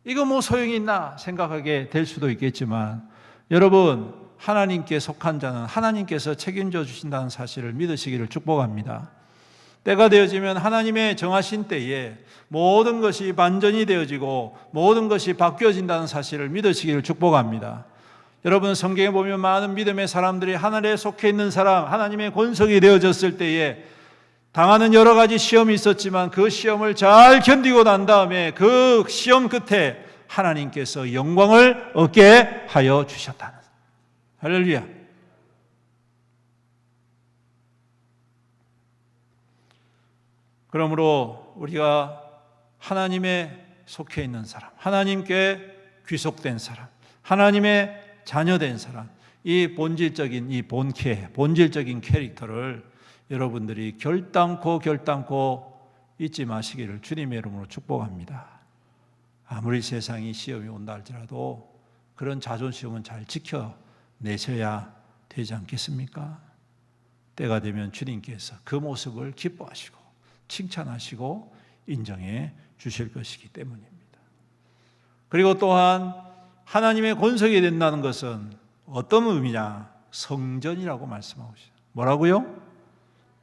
이거 뭐 소용이 있나 생각하게 될 수도 있겠지만, 여러분, 하나님께 속한 자는 하나님께서 책임져 주신다는 사실을 믿으시기를 축복합니다. 때가 되어지면 하나님의 정하신 때에 모든 것이 반전이 되어지고 모든 것이 바뀌어진다는 사실을 믿으시기를 축복합니다. 여러분, 성경에 보면 많은 믿음의 사람들이 하늘에 속해 있는 사람, 하나님의 권속이 되어졌을 때에 당하는 여러 가지 시험이 있었지만 그 시험을 잘 견디고 난 다음에 그 시험 끝에 하나님께서 영광을 얻게 하여 주셨다는, 할렐루야. 그러므로 우리가 하나님에 속해 있는 사람, 하나님께 귀속된 사람, 하나님의 자녀된 사람, 이 본질적인 이 본질적인 캐릭터를 여러분들이 결단코 잊지 마시기를 주님의 이름으로 축복합니다. 아무리 세상이 시험이 온다 할지라도 그런 자존심은 잘 지켜내셔야 되지 않겠습니까? 때가 되면 주님께서 그 모습을 기뻐하시고 칭찬하시고 인정해 주실 것이기 때문입니다. 그리고 또한 하나님의 권속이 된다는 것은 어떤 의미냐? 성전이라고 말씀하고 있어요.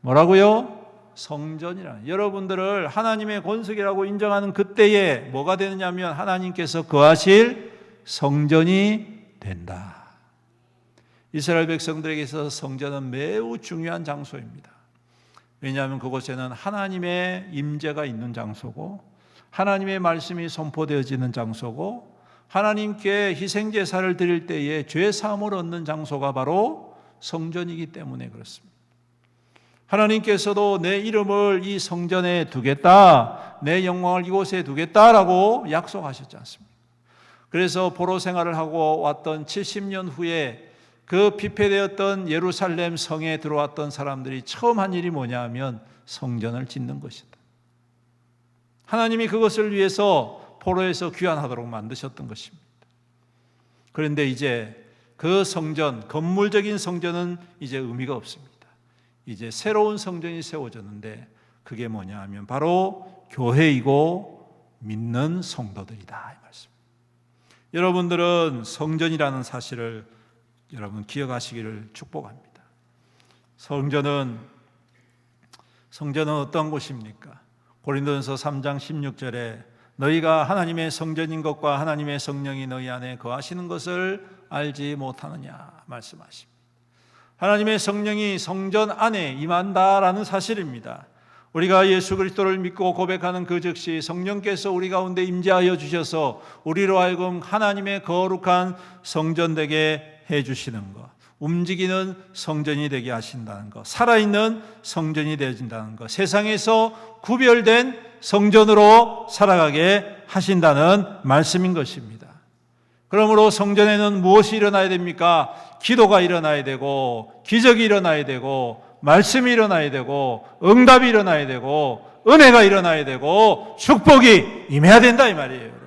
뭐라고요? 성전이라. 여러분들을 하나님의 권속이라고 인정하는 그때에 뭐가 되느냐면 하나님께서 거하실 성전이 된다. 이스라엘 백성들에게 있어서 성전은 매우 중요한 장소입니다. 왜냐하면 그곳에는 하나님의 임재가 있는 장소고, 하나님의 말씀이 선포되어지는 장소고, 하나님께 희생제사를 드릴 때에 죄사함을 얻는 장소가 바로 성전이기 때문에 그렇습니다. 하나님께서도 내 이름을 이 성전에 두겠다, 내 영광을 이곳에 두겠다라고 약속하셨지 않습니까? 그래서 포로 생활을 하고 왔던 70년 후에 그 피폐되었던 예루살렘 성에 들어왔던 사람들이 처음 한 일이 뭐냐 하면 성전을 짓는 것이다. 하나님이 그것을 위해서 포로에서 귀환하도록 만드셨던 것입니다. 그런데 이제 그 성전, 건물적인 성전은 이제 의미가 없습니다. 이제 새로운 성전이 세워졌는데 그게 뭐냐 하면 바로 교회이고 믿는 성도들이다, 이 말씀입니다. 여러분들은 성전이라는 사실을 여러분 기억하시기를 축복합니다. 성전은 어떤 곳입니까? 고린도전서 3장 16절에 너희가 하나님의 성전인 것과 하나님의 성령이 너희 안에 거하시는 것을 알지 못하느냐 말씀하십니다. 하나님의 성령이 성전 안에 임한다라는 사실입니다. 우리가 예수 그리스도를 믿고 고백하는 그 즉시 성령께서 우리 가운데 임재하여 주셔서 우리로 하여금 하나님의 거룩한 성전 되게 해주시는 것, 움직이는 성전이 되게 하신다는 것, 살아있는 성전이 되어진다는 것, 세상에서 구별된 성전으로 살아가게 하신다는 말씀인 것입니다. 그러므로 성전에는 무엇이 일어나야 됩니까? 기도가 일어나야 되고, 기적이 일어나야 되고, 말씀이 일어나야 되고, 응답이 일어나야 되고, 은혜가 일어나야 되고, 축복이 임해야 된다 이 말이에요. 여러분.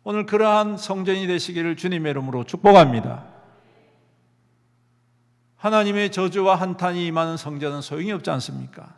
오늘 그러한 성전이 되시기를 주님의 이름으로 축복합니다. 하나님의 저주와 한탄이 임하는 성전은 소용이 없지 않습니까?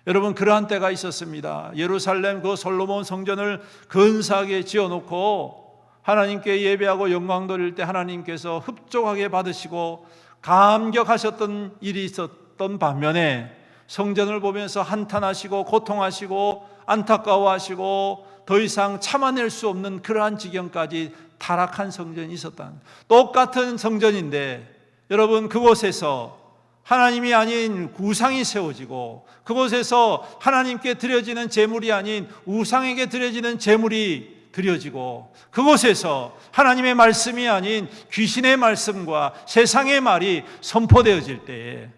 여러분, 그러한 때가 있었습니다. 예루살렘 그 솔로몬 성전을 근사하게 지어놓고 하나님께 예배하고 영광 돌릴 때 하나님께서 흡족하게 받으시고 감격하셨던 일이 있었던 반면에 성전을 보면서 한탄하시고 고통하시고 안타까워하시고 더 이상 참아낼 수 없는 그러한 지경까지 타락한 성전이 있었다는, 똑같은 성전인데 여러분, 그곳에서 하나님이 아닌 우상이 세워지고 그곳에서 하나님께 드려지는 제물이 아닌 우상에게 드려지는 제물이 드려지고 그곳에서 하나님의 말씀이 아닌 귀신의 말씀과 세상의 말이 선포되어질 때에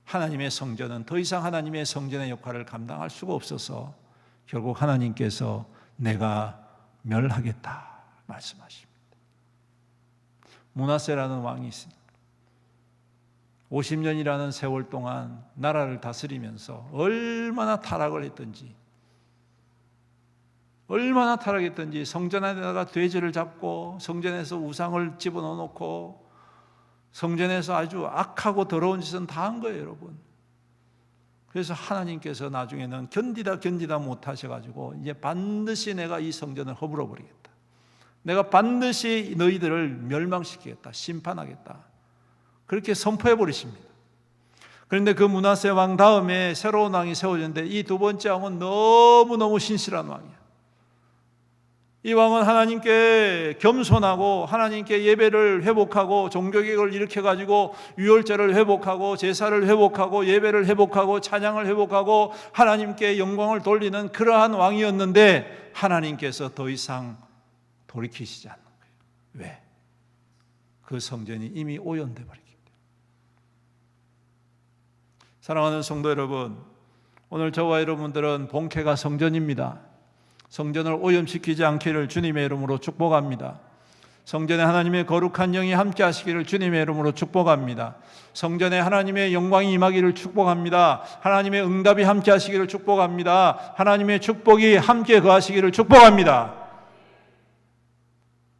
하나님의 성전은 더 이상 하나님의 성전의 역할을 감당할 수가 없어서 결국 하나님께서 내가 멸하겠다 말씀하십니다. 므낫세라는 왕이 있습니다. 50년이라는 세월 동안 나라를 다스리면서 얼마나 타락을 했던지, 얼마나 타락했던지 성전 안에다가 돼지를 잡고 성전에서 우상을 집어넣어 놓고 성전에서 아주 악하고 더러운 짓은 다 한 거예요, 여러분. 그래서 하나님께서 나중에는 견디다 못하셔가지고 이제 반드시 내가 이 성전을 허물어 버리겠다. 내가 반드시 너희들을 멸망시키겠다. 심판하겠다. 그렇게 선포해 버리십니다. 그런데 그 므낫세 왕 다음에 새로운 왕이 세워졌는데 이 두 번째 왕은 너무너무 신실한 왕이야. 이 왕은 하나님께 겸손하고 하나님께 예배를 회복하고 종교개혁을 일으켜가지고 유월절을 회복하고 제사를 회복하고 예배를 회복하고 찬양을 회복하고 하나님께 영광을 돌리는 그러한 왕이었는데 하나님께서 더 이상 돌이키시지 않는 거예요. 왜? 그 성전이 이미 오염돼 버리기 때문에. 사랑하는 성도 여러분, 오늘 저와 여러분들은 본캐가 성전입니다. 성전을 오염시키지 않기를 주님의 이름으로 축복합니다. 성전에 하나님의 거룩한 영이 함께 하시기를 주님의 이름으로 축복합니다. 성전에 하나님의 영광이 임하기를 축복합니다. 하나님의 응답이 함께 하시기를 축복합니다. 하나님의 축복이 함께 거하시기를 축복합니다.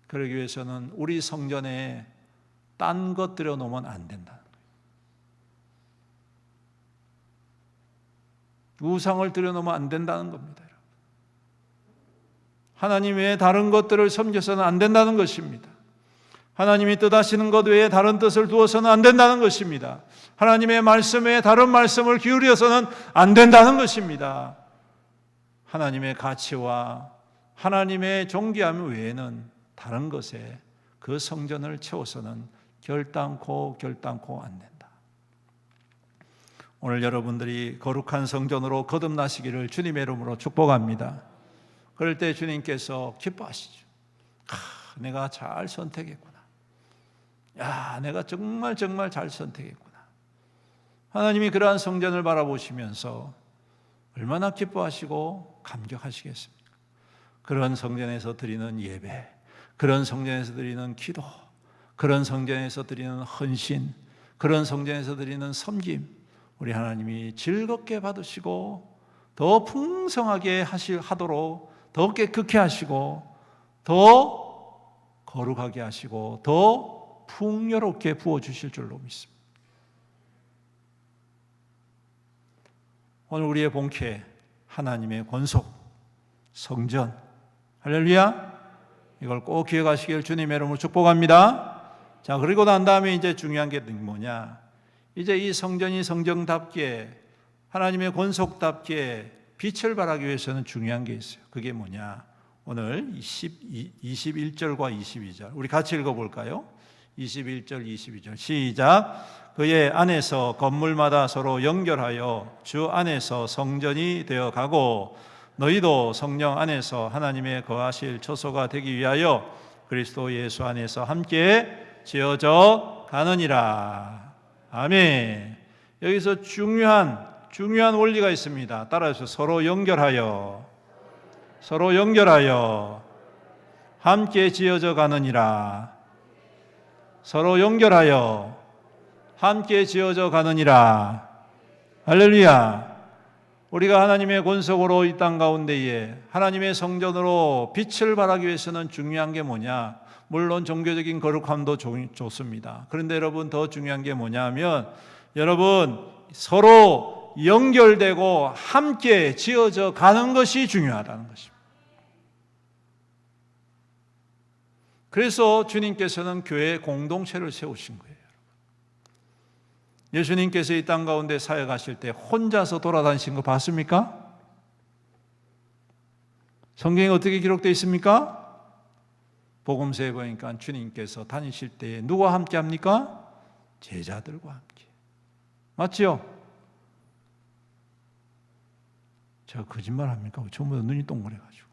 그러기 위해서는 우리 성전에 딴 것 들여놓으면 안 된다는 거예요. 우상을 들여놓으면 안 된다는 겁니다. 하나님 외에 다른 것들을 섬겨서는 안 된다는 것입니다. 하나님이 뜻하시는 것 외에 다른 뜻을 두어서는 안 된다는 것입니다. 하나님의 말씀 외에 다른 말씀을 기울여서는 안 된다는 것입니다. 하나님의 가치와 하나님의 존귀함 외에는 다른 것에 그 성전을 채워서는 결단코 안 된다. 오늘 여러분들이 거룩한 성전으로 거듭나시기를 주님의 이름으로 축복합니다. 그럴 때 주님께서 기뻐하시죠. 내가 잘 선택했구나. 내가 정말 잘 선택했구나. 하나님이 그러한 성전을 바라보시면서 얼마나 기뻐하시고 감격하시겠습니까? 그런 성전에서 드리는 예배, 그런 성전에서 드리는 기도, 그런 성전에서 드리는 헌신, 그런 성전에서 드리는 섬김, 우리 하나님이 즐겁게 받으시고 더 풍성하게 하도록 더 깨끗게 하시고 더 거룩하게 하시고 더 풍요롭게 부어주실 줄로 믿습니다. 오늘 우리의 본캐 하나님의 권속 성전, 할렐루야, 이걸 꼭 기억하시길 주님의 이름으로 축복합니다. 자, 그리고 난 다음에 이제 중요한 게 뭐냐, 이제 이 성전이 성전답게 하나님의 권속답게 빛을 발하기 위해서는 중요한 게 있어요. 그게 뭐냐? 오늘 21절과 22절 우리 같이 읽어볼까요? 21절, 22절 시작. 그의 안에서 건물마다 서로 연결하여 주 안에서 성전이 되어가고 너희도 성령 안에서 하나님의 거하실 처소가 되기 위하여 그리스도 예수 안에서 함께 지어져 가느니라. 아멘. 여기서 중요한 원리가 있습니다. 따라서 서로 연결하여 함께 지어져 가느니라. 서로 연결하여 함께 지어져 가느니라. 할렐루야. 우리가 하나님의 권속으로 이 땅 가운데에 하나님의 성전으로 빛을 발하기 위해서는 중요한 게 뭐냐? 물론 종교적인 거룩함도 좋습니다. 그런데 여러분, 더 중요한 게 뭐냐면 여러분, 서로 연결되고 함께 지어져 가는 것이 중요하다는 것입니다. 그래서 주님께서는 교회 공동체를 세우신 거예요. 예수님께서 이 땅 가운데 사역하실 때 혼자서 돌아다니신 거 봤습니까? 성경에 어떻게 기록되어 있습니까? 복음서에 보니까 주님께서 다니실 때 누구와 함께 합니까? 제자들과 함께. 맞지요? 제가 거짓말 합니까? 전부 다 눈이 동그래가지고.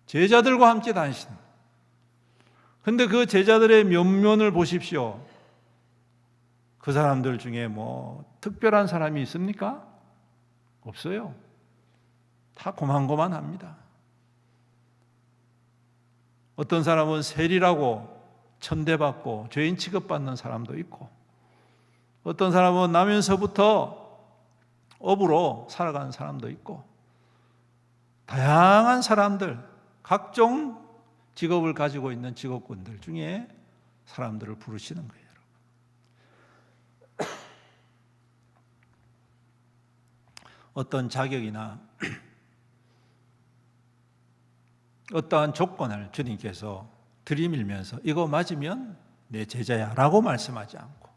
제자들과 함께 다니시는. 근데 그 제자들의 면면을 보십시오. 그 사람들 중에 뭐 특별한 사람이 있습니까? 없어요. 다 고만고만합니다. 어떤 사람은 세리라고 천대받고 죄인 취급받는 사람도 있고, 어떤 사람은 나면서부터 업으로 살아가는 사람도 있고, 다양한 사람들, 각종 직업을 가지고 있는 직업군들 중에 사람들을 부르시는 거예요. 어떤 자격이나 어떠한 조건을 주님께서 들이밀면서 이거 맞으면 내 제자야 라고 말씀하지 않고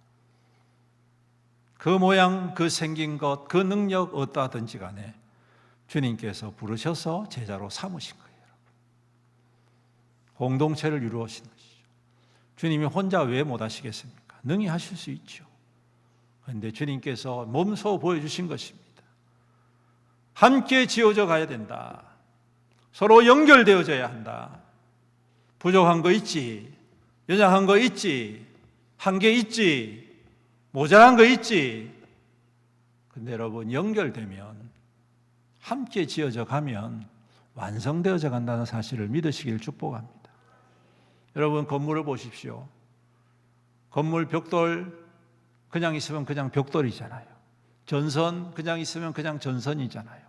그 모양, 그 생긴 것, 그 능력 어떠하든지 간에 주님께서 부르셔서 제자로 삼으신 거예요. 공동체를 이루어신 것이죠. 주님이 혼자 왜 못하시겠습니까? 능히 하실 수 있죠. 그런데 주님께서 몸소 보여주신 것입니다. 함께 지어져 가야 된다. 서로 연결되어져야 한다. 부족한 거 있지, 연약한 거 있지, 한계 있지, 모자란 거 있지. 근데 여러분, 연결되면, 함께 지어져 가면 완성되어져 간다는 사실을 믿으시길 축복합니다. 여러분, 건물을 보십시오. 건물 벽돌 그냥 있으면 그냥 벽돌이잖아요. 전선 그냥 있으면 그냥 전선이잖아요.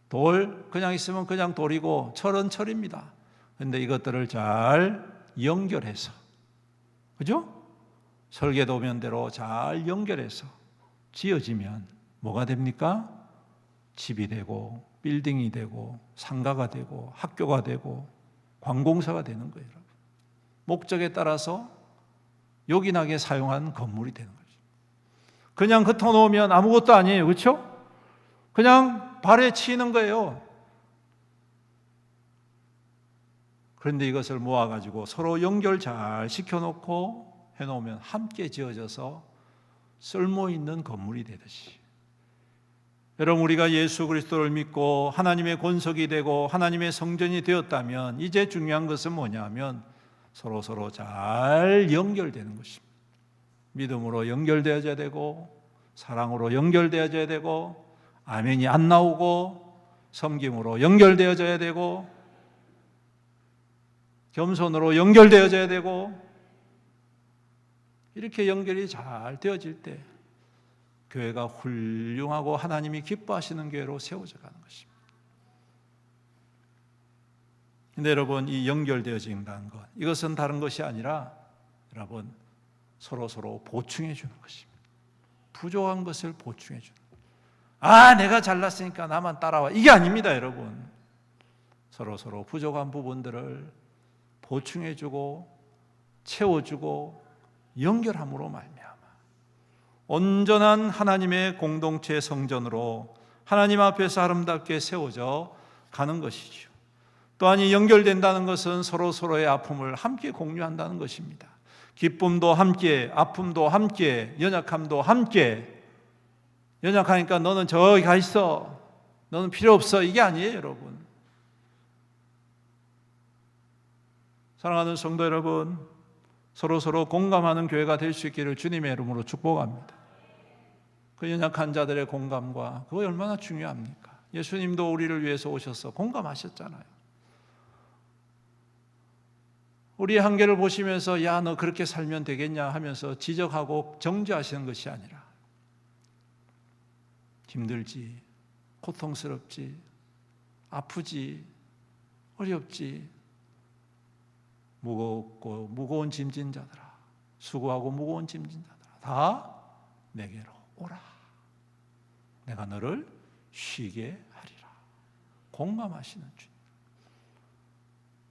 돌 그냥 있으면 그냥 돌이고 철은 철입니다. 그런데 이것들을 잘 연결해서, 그죠? 설계도면대로 잘 연결해서 지어지면 뭐가 됩니까? 집이 되고 빌딩이 되고 상가가 되고 학교가 되고 관공서가 되는 거예요. 여러분. 목적에 따라서 요긴하게 사용한 건물이 되는 거죠. 그냥 흩어놓으면 아무것도 아니에요. 그렇죠? 그냥 발에 치이는 거예요. 그런데 이것을 모아가지고 서로 연결 잘 시켜놓고 해놓으면 함께 지어져서 쓸모있는 건물이 되듯이, 여러분, 우리가 예수 그리스도를 믿고 하나님의 권석이 되고 하나님의 성전이 되었다면 이제 중요한 것은 뭐냐면 서로 잘 연결되는 것입니다. 믿음으로 연결되어져야 되고 사랑으로 연결되어져야 되고 아멘이 안 나오고 섬김으로 연결되어져야 되고 겸손으로 연결되어져야 되고, 이렇게 연결이 잘 되어질 때 교회가 훌륭하고 하나님이 기뻐하시는 교회로 세워져 가는 것입니다. 근데 여러분, 이 연결되어진다는 것, 이것은 다른 것이 아니라 여러분, 서로 보충해 주는 것입니다. 부족한 것을 보충해 주는 것. 아, 내가 잘났으니까 나만 따라와, 이게 아닙니다. 여러분, 서로 부족한 부분들을 보충해 주고 채워주고 연결함으로 말미암아 온전한 하나님의 공동체 성전으로 하나님 앞에서 아름답게 세워져 가는 것이죠. 또한 이 연결된다는 것은 서로의 아픔을 함께 공유한다는 것입니다. 기쁨도 함께, 아픔도 함께, 연약함도 함께. 연약하니까 너는 저기 가 있어, 너는 필요 없어, 이게 아니에요. 여러분, 사랑하는 성도 여러분, 서로 공감하는 교회가 될 수 있기를 주님의 이름으로 축복합니다. 그 연약한 자들의 공감과 그거 얼마나 중요합니까? 예수님도 우리를 위해서 오셔서 공감하셨잖아요. 우리의 한계를 보시면서 야, 너 그렇게 살면 되겠냐 하면서 지적하고 정죄하시는 것이 아니라 힘들지, 고통스럽지, 아프지, 어렵지, 무겁고 무거운 짐진 자들아, 수고하고 무거운 짐진 자들아, 다 내게로 오라. 내가 너를 쉬게 하리라. 공감하시는 주님.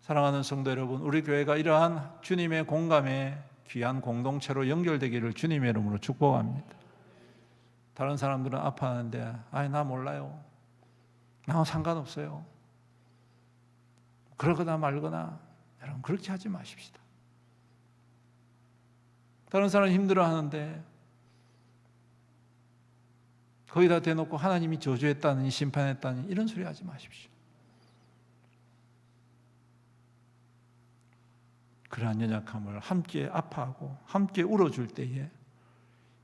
사랑하는 성도 여러분, 우리 교회가 이러한 주님의 공감에 귀한 공동체로 연결되기를 주님의 이름으로 축복합니다. 다른 사람들은 아파하는데 아이, 나 몰라요, 나는 상관없어요, 그러거나 말거나, 여러분, 그렇게 하지 마십시다. 다른 사람 힘들어하는데 거기다 대놓고 하나님이 저주했다느니 심판했다느니 이런 소리 하지 마십시오. 그러한 연약함을 함께 아파하고 함께 울어줄 때에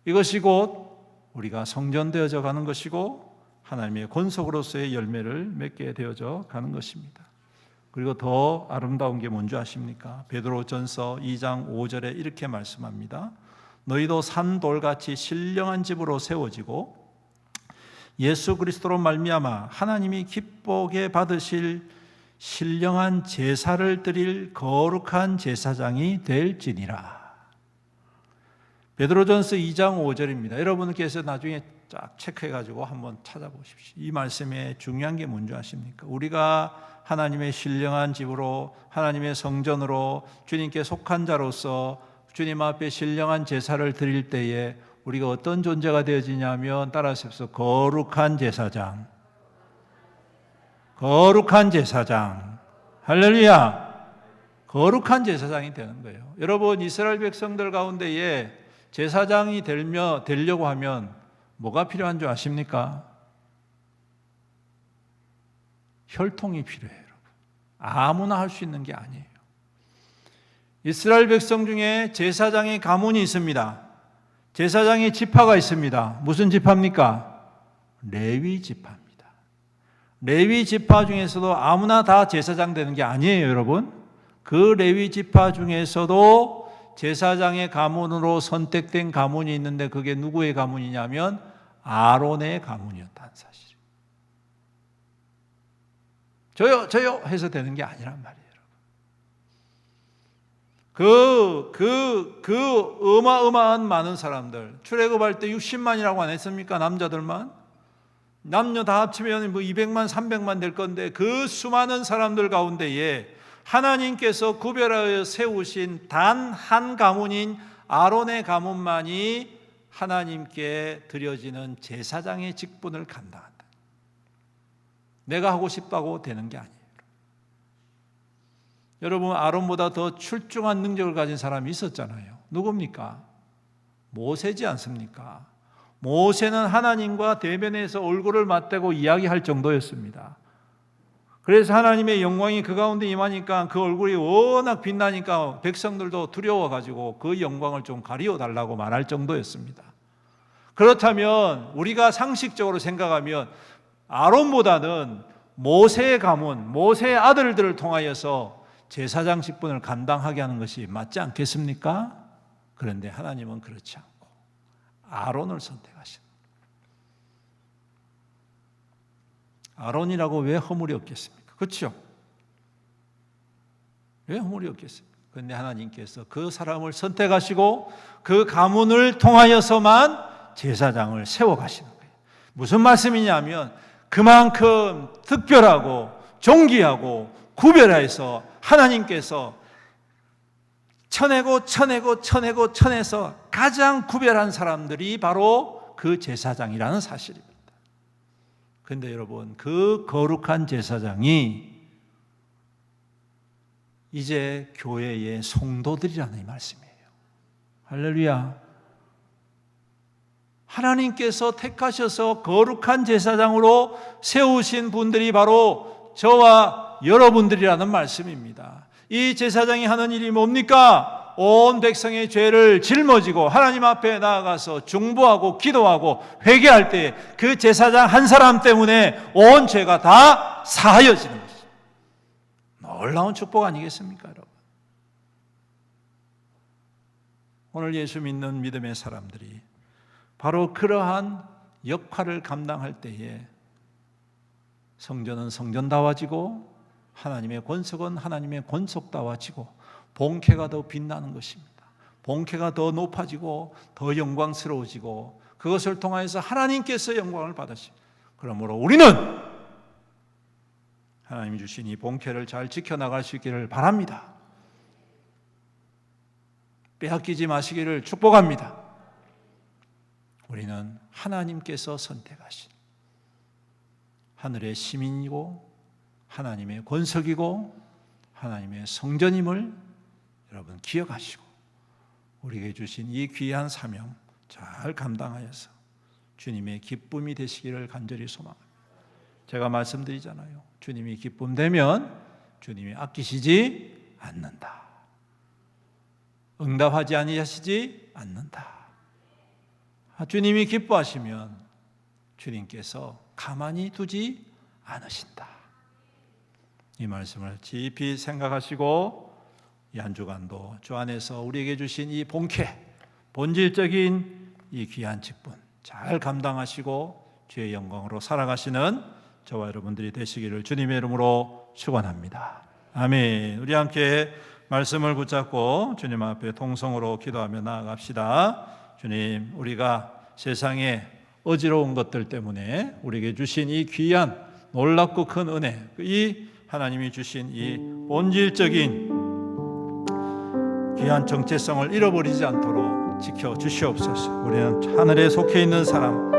이것이 곧 우리가 성전되어져 가는 것이고 하나님의 권속으로서의 열매를 맺게 되어져 가는 것입니다. 그리고 더 아름다운 게 뭔지 아십니까? 베드로전서 2장 5절에 이렇게 말씀합니다. 너희도 산돌같이 신령한 집으로 세워지고 예수 그리스도로 말미암아 하나님이 기쁘게 받으실 신령한 제사를 드릴 거룩한 제사장이 될지니라. 베드로전서 2장 5절입니다. 여러분께서 나중에 쫙 체크해가지고 한번 찾아보십시오. 이 말씀에 중요한 게 뭔지 아십니까? 우리가 하나님의 신령한 집으로, 하나님의 성전으로 주님께 속한 자로서 주님 앞에 신령한 제사를 드릴 때에 우리가 어떤 존재가 되어지냐면, 따라하십시오. 거룩한 제사장. 거룩한 제사장. 할렐루야. 거룩한 제사장이 되는 거예요. 여러분, 이스라엘 백성들 가운데에 제사장이 되려고 하면 뭐가 필요한 줄 아십니까? 혈통이 필요해요, 여러분. 아무나 할 수 있는 게 아니에요. 이스라엘 백성 중에 제사장의 가문이 있습니다. 제사장의 지파가 있습니다. 무슨 지파입니까? 레위 지파입니다. 레위 지파 중에서도 아무나 다 제사장 되는 게 아니에요, 여러분. 그 레위 지파 중에서도 제사장의 가문으로 선택된 가문이 있는데, 그게 누구의 가문이냐면 아론의 가문이었다는 사실이에요. 저요 해서 되는 게 아니란 말이에요. 그 어마어마한 많은 사람들, 출애굽할 때 60만이라고 안 했습니까? 남자들만. 남녀 다 합치면 200만, 300만 될 건데, 그 수많은 사람들 가운데에 하나님께서 구별하여 세우신 단 한 가문인 아론의 가문만이 하나님께 드려지는 제사장의 직분을 감당한다. 내가 하고 싶다고 되는 게 아니에요. 여러분, 아론보다 더 출중한 능력을 가진 사람이 있었잖아요. 누굽니까? 모세지 않습니까? 모세는 하나님과 대면해서 얼굴을 맞대고 이야기할 정도였습니다. 그래서 하나님의 영광이 그 가운데 임하니까 그 얼굴이 워낙 빛나니까 백성들도 두려워가지고 그 영광을 좀 가리워달라고 말할 정도였습니다. 그렇다면 우리가 상식적으로 생각하면 아론보다는 모세의 가문, 모세의 아들들을 통하여서 제사장 직분을 감당하게 하는 것이 맞지 않겠습니까? 그런데 하나님은 그렇지 않고 아론을 선택하십니다. 아론이라고 왜 허물이 없겠습니까? 그렇죠? 왜 허물이 없겠습니까? 그런데 하나님께서 그 사람을 선택하시고 그 가문을 통하여서만 제사장을 세워가시는 거예요. 무슨 말씀이냐면 그만큼 특별하고 존귀하고 구별해서 하나님께서 쳐내서 가장 구별한 사람들이 바로 그 제사장이라는 사실입니다. 그런데 여러분, 그 거룩한 제사장이 이제 교회의 성도들이라는 이 말씀이에요. 할렐루야. 하나님께서 택하셔서 거룩한 제사장으로 세우신 분들이 바로 저와 여러분들이라는 말씀입니다. 이 제사장이 하는 일이 뭡니까? 온 백성의 죄를 짊어지고 하나님 앞에 나아가서 중보하고 기도하고 회개할 때 그 제사장 한 사람 때문에 온 죄가 다 사하여지는 것입니다. 놀라운 축복 아니겠습니까, 여러분? 오늘 예수 믿는 믿음의 사람들이 바로 그러한 역할을 감당할 때에 성전은 성전다워지고 하나님의 권속은 하나님의 권속다워지고 본캐가 더 빛나는 것입니다. 본캐가 더 높아지고 더 영광스러워지고 그것을 통하여서 하나님께서 영광을 받으십니다. 그러므로 우리는 하나님이 주신 이 본캐를 잘 지켜나갈 수 있기를 바랍니다. 빼앗기지 마시기를 축복합니다. 우리는 하나님께서 선택하신 하늘의 시민이고 하나님의 권석이고 하나님의 성전임을 여러분 기억하시고 우리에게 주신 이 귀한 사명 잘 감당하여서 주님의 기쁨이 되시기를 간절히 소망합니다. 제가 말씀드리잖아요. 주님이 기쁨되면 주님이 아끼시지 않는다. 응답하지 아니하시지 않는다. 주님이 기뻐하시면 주님께서 가만히 두지 않으신다. 이 말씀을 깊이 생각하시고 이 한 주간도 주 안에서 우리에게 주신 이 본캐, 본질적인 이 귀한 직분 잘 감당하시고 주의 영광으로 살아가시는 저와 여러분들이 되시기를 주님의 이름으로 축원합니다. 아멘. 우리 함께 말씀을 붙잡고 주님 앞에 통성으로 기도하며 나아갑시다. 주님, 우리가 세상에 어지러운 것들 때문에 우리에게 주신 이 귀한 놀랍고 큰 은혜, 이 하나님이 주신 이 본질적인 귀한 정체성을 잃어버리지 않도록 지켜주시옵소서. 우리는 하늘에 속해 있는 사람,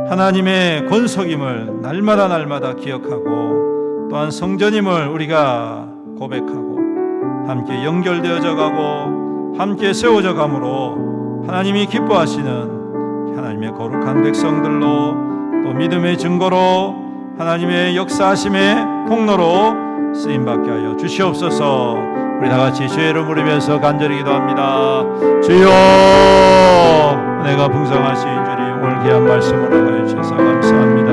하나님의 권속임을 날마다 기억하고 또한 성전임을 우리가 고백하고 함께 연결되어져 가고 함께 세워져 가므로 하나님이 기뻐하시는 하나님의 거룩한 백성들로 또 믿음의 증거로 하나님의 역사하심의 통로로 쓰임받게 하여 주시옵소서. 우리 다같이 주의 이름 부르면서 간절히 기도합니다. 주여, 은혜가 풍성하신 주님, 오늘 귀한 말씀을 하여 주셔서 감사합니다.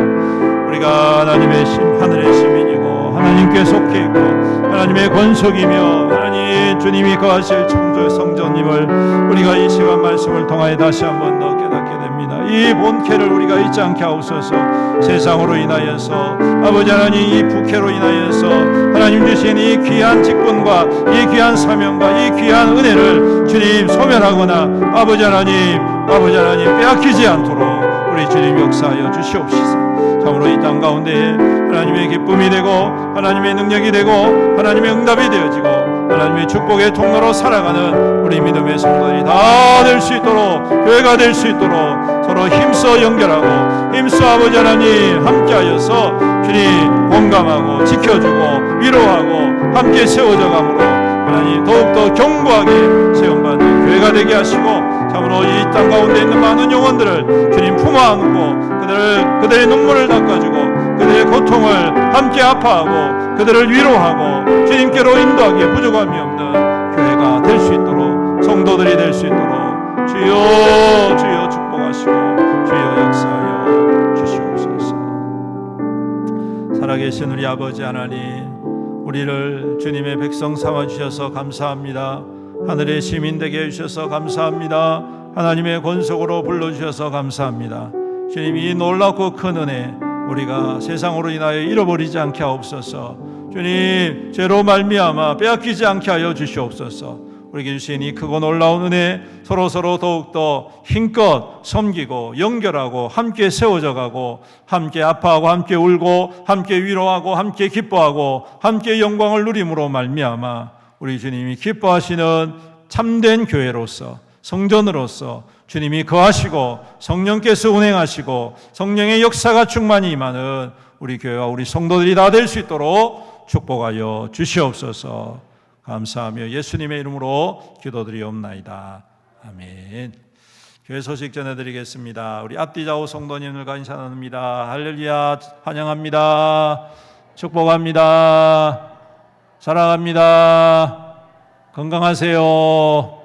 우리가 하나님의 하늘의 시민이고 하나님께 속해 있고 하나님의 권속이며 하나님 주님이 거하실 창조의 성전님을 우리가 이 시간 말씀을 통하여 다시 한번 더 깨닫게 됩니다. 이 본캐를 우리가 잊지 않게 하옵소서. 세상으로 인하여서 아버지 하나님, 이 부캐로 인하여서 하나님 주신 이 귀한 직분과 이 귀한 사명과 이 귀한 은혜를 주님 소멸하거나 아버지 하나님 빼앗기지 않도록 우리 주님 역사하여 주시옵소서. 참으로 이 땅 가운데 하나님의 기쁨이 되고 하나님의 능력이 되고 하나님의 응답이 되어지고 하나님의 축복의 통로로 살아가는 우리 믿음의 성도들이 다 될 수 있도록, 교회가 될 수 있도록 서로 힘써 연결하고 힘써 아버지 하나님 함께하여서 주님 공감하고 지켜주고 위로하고 함께 세워져 가므로 하나님 더욱더 견고하게 세움받는 교회가 되게 하시고 참으로 이 땅 가운데 있는 많은 영혼들을 주님 품어 안고 그들의 눈물을 닦아주고 그들의 고통을 함께 아파하고 그들을 위로하고 주님께로 인도하기에 부족함이 없는 교회가 될 수 있도록, 성도들이 될 수 있도록 주여 축복하시고 주여 역사하여 주시옵소서. 살아계신 우리 아버지 하나님, 우리를 주님의 백성 삼아주셔서 감사합니다. 하늘의 시민 되게 해주셔서 감사합니다. 하나님의 권속으로 불러주셔서 감사합니다. 주님, 이 놀랍고 큰 은혜 우리가 세상으로 인하여 잃어버리지 않게 하옵소서. 주님, 죄로 말미암아 빼앗기지 않게 하여 주시옵소서. 우리에게 주신 이 크고 놀라운 은혜 서로 더욱더 힘껏 섬기고 연결하고 함께 세워져 가고 함께 아파하고 함께 울고 함께 위로하고 함께 기뻐하고 함께 영광을 누림으로 말미암아 우리 주님이 기뻐하시는 참된 교회로서 성전으로서 주님이 거하시고 성령께서 운행하시고 성령의 역사가 충만히 임하는 우리 교회와 우리 성도들이 다 될 수 있도록 축복하여 주시옵소서. 감사하며 예수님의 이름으로 기도드리옵나이다. 아멘. 교회 소식 전해드리겠습니다. 우리 앞뒤 좌우 성도님들과 인사 나눕니다. 할렐루야, 환영합니다. 축복합니다. 사랑합니다. 건강하세요.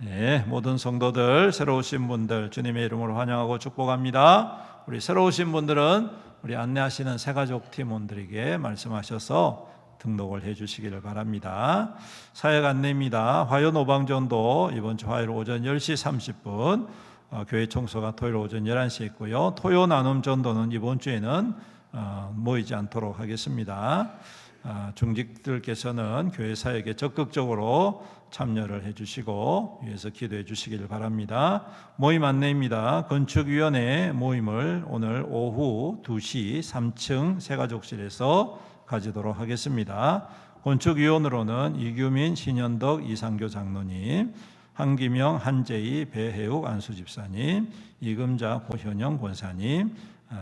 네, 모든 성도들, 새로 오신 분들 주님의 이름으로 환영하고 축복합니다. 우리 새로 오신 분들은 우리 안내하시는 새가족 팀원들에게 말씀하셔서 등록을 해 주시기를 바랍니다. 사역 안내입니다. 화요 노방전도 이번 주 화요일 오전 10시 30분, 교회 청소가 토요일 오전 11시에 있고요. 토요 나눔 전도는 이번 주에는 모이지 않도록 하겠습니다. 중직들께서는 교회 사역에 적극적으로 참여를 해주시고 위해서 기도해 주시기를 바랍니다. 모임 안내입니다. 건축위원회 모임을 오늘 오후 2시 3층 새가족실에서 가지도록 하겠습니다. 건축위원으로는 이규민, 신현덕, 이상교 장로님, 한기명, 한재희, 배혜욱, 안수집사님, 이금자, 고현영 권사님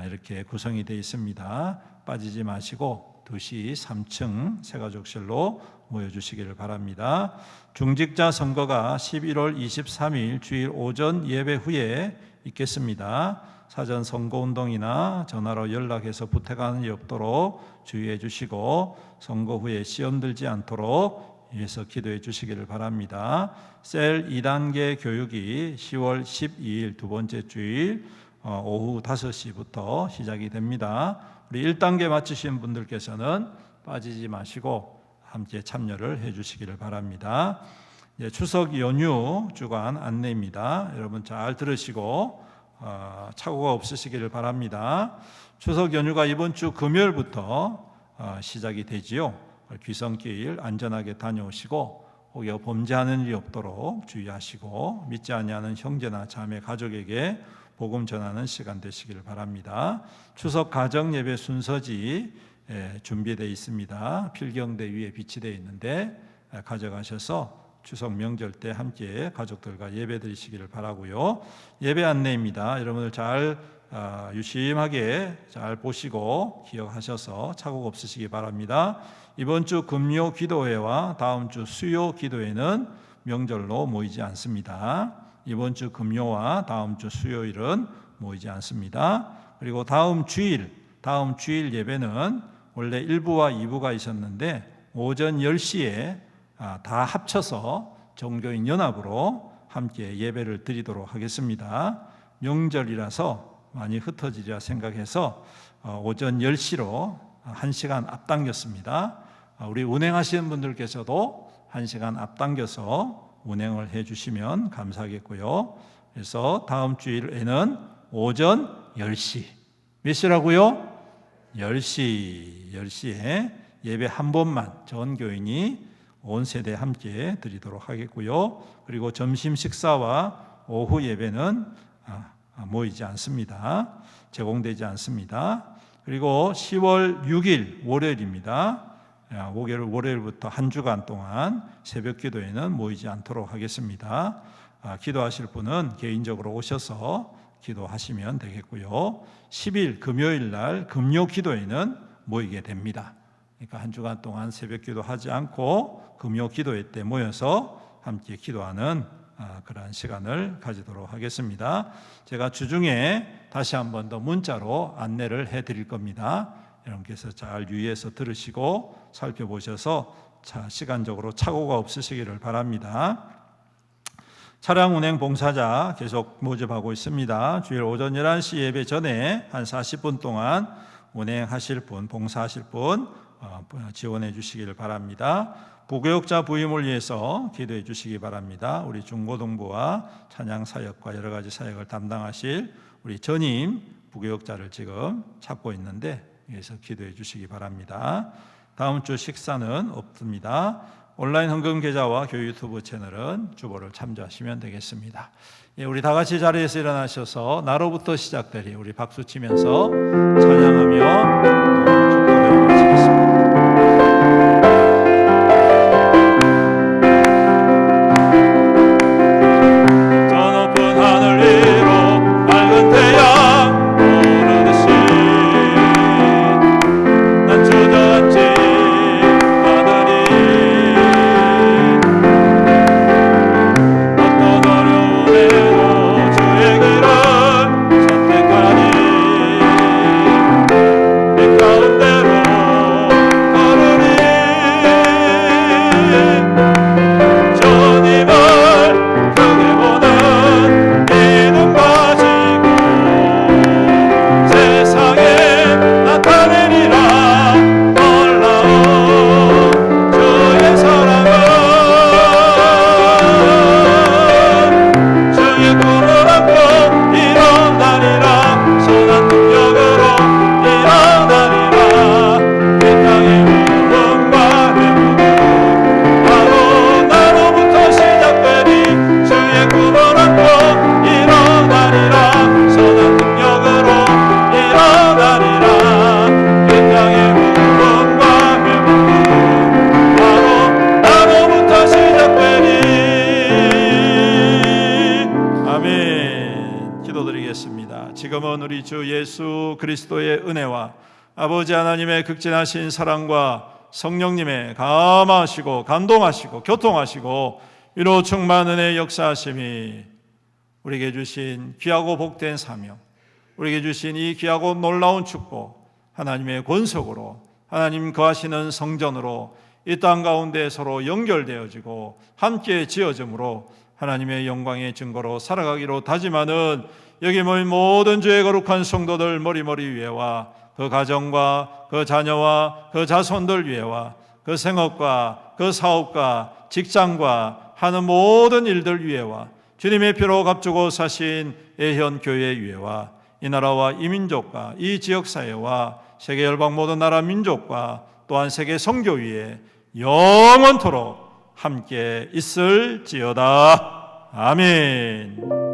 이렇게 구성이 되어 있습니다. 빠지지 마시고 2시 3층 새가족실로 모여주시기를 바랍니다. 중직자 선거가 11월 23일 주일 오전 예배 후에 있겠습니다. 사전 선거운동이나 전화로 연락해서 부탁하는 일 없도록 주의해 주시고 선거 후에 시험 들지 않도록 위해서 기도해 주시기를 바랍니다. 셀 2단계 교육이 10월 12일 두 번째 주일 오후 5시부터 시작이 됩니다. 우리 1단계 마치신 분들께서는 빠지지 마시고 함께 참여를 해 주시기를 바랍니다. 추석 연휴 주간 안내입니다. 여러분 잘 들으시고 착오가 없으시기를 바랍니다. 추석 연휴가 이번 주 금요일부터 시작이 되지요. 귀성길 안전하게 다녀오시고 혹여 범죄하는 일이 없도록 주의하시고 믿지 아니하는 형제나 자매 가족에게 복음 전하는 시간 되시기를 바랍니다. 추석 가정 예배 순서지 준비되어 있습니다. 필경대 위에 비치되어 있는데 가져가셔서 추석 명절 때 함께 가족들과 예배 드리시기를 바라고요. 예배 안내입니다. 여러분들 잘 유심하게 잘 보시고 기억하셔서 착오가 없으시기 바랍니다. 이번 주 금요 기도회와 다음 주 수요 기도회는 명절로 모이지 않습니다. 이번 주 금요와 다음 주 수요일은 모이지 않습니다. 그리고 다음 주일 예배는 원래 1부와 2부가 있었는데 오전 10시에 다 합쳐서 종교인 연합으로 함께 예배를 드리도록 하겠습니다. 명절이라서 많이 흩어지리라 생각해서 오전 10시로 1시간 앞당겼습니다. 우리 운행하시는 분들께서도 1시간 앞당겨서 운행을 해주시면 감사하겠고요. 그래서 다음 주일에는 오전 10시 몇 시라고요? 10시에 예배 한 번만 전 교인이 온 세대 함께 드리도록 하겠고요. 그리고 점심 식사와 오후 예배는 모이지 않습니다. 제공되지 않습니다. 그리고 10월 6일 월요일입니다. 월요일부터 한 주간 동안 새벽 기도에는 모이지 않도록 하겠습니다. 기도하실 분은 개인적으로 오셔서 기도하시면 되겠고요. 10일 금요일 날 금요 기도에는 모이게 됩니다. 그러니까 한 주간 동안 새벽 기도하지 않고 금요 기도회 때 모여서 함께 기도하는 그러한 시간을 가지도록 하겠습니다. 제가 주중에 다시 한 번 더 문자로 안내를 해드릴 겁니다. 여러분께서 잘 유의해서 들으시고 살펴보셔서 시간적으로 착오가 없으시기를 바랍니다. 차량 운행 봉사자 계속 모집하고 있습니다. 주일 오전 11시 예배 전에 한 40분 동안 운행하실 분, 봉사하실 분 지원해 주시기를 바랍니다. 부교육자 부임을 위해서 기도해 주시기 바랍니다. 우리 중고등부와 찬양 사역과 여러 가지 사역을 담당하실 우리 전임 부교육자를 지금 찾고 있는데 위해서 기도해 주시기 바랍니다. 다음 주 식사는 없습니다. 온라인 헌금 계좌와 교회 유튜브 채널은 주보를 참조하시면 되겠습니다. 우리 다 같이 자리에서 일어나셔서 나로부터 시작되리 우리 박수 치면서 찬양하며 축도를 마치겠습니다. 지금은 우리 주 예수 그리스도의 은혜와 아버지 하나님의 극진하신 사랑과 성령님의 감화하시고 감동하시고 교통하시고 위로 충만 은혜의 역사하심이 우리에게 주신 귀하고 복된 사명, 우리에게 주신 이 귀하고 놀라운 축복, 하나님의 권속으로 하나님 거하시는 성전으로 이 땅 가운데 서로 연결되어지고 함께 지어짐으로 하나님의 영광의 증거로 살아가기로 다짐하는 여기 모인 모든 주의 거룩한 성도들 머리머리 위에와 그 가정과 그 자녀와 그 자손들 위에와 그 생업과 그 사업과 직장과 하는 모든 일들 위에와 주님의 피로 값주고 사신 애현 교회 위에와 이 나라와 이 민족과 이 지역 사회와 세계 열방 모든 나라 민족과 또한 세계 선교 위에 영원토록 함께 있을지어다. 아멘.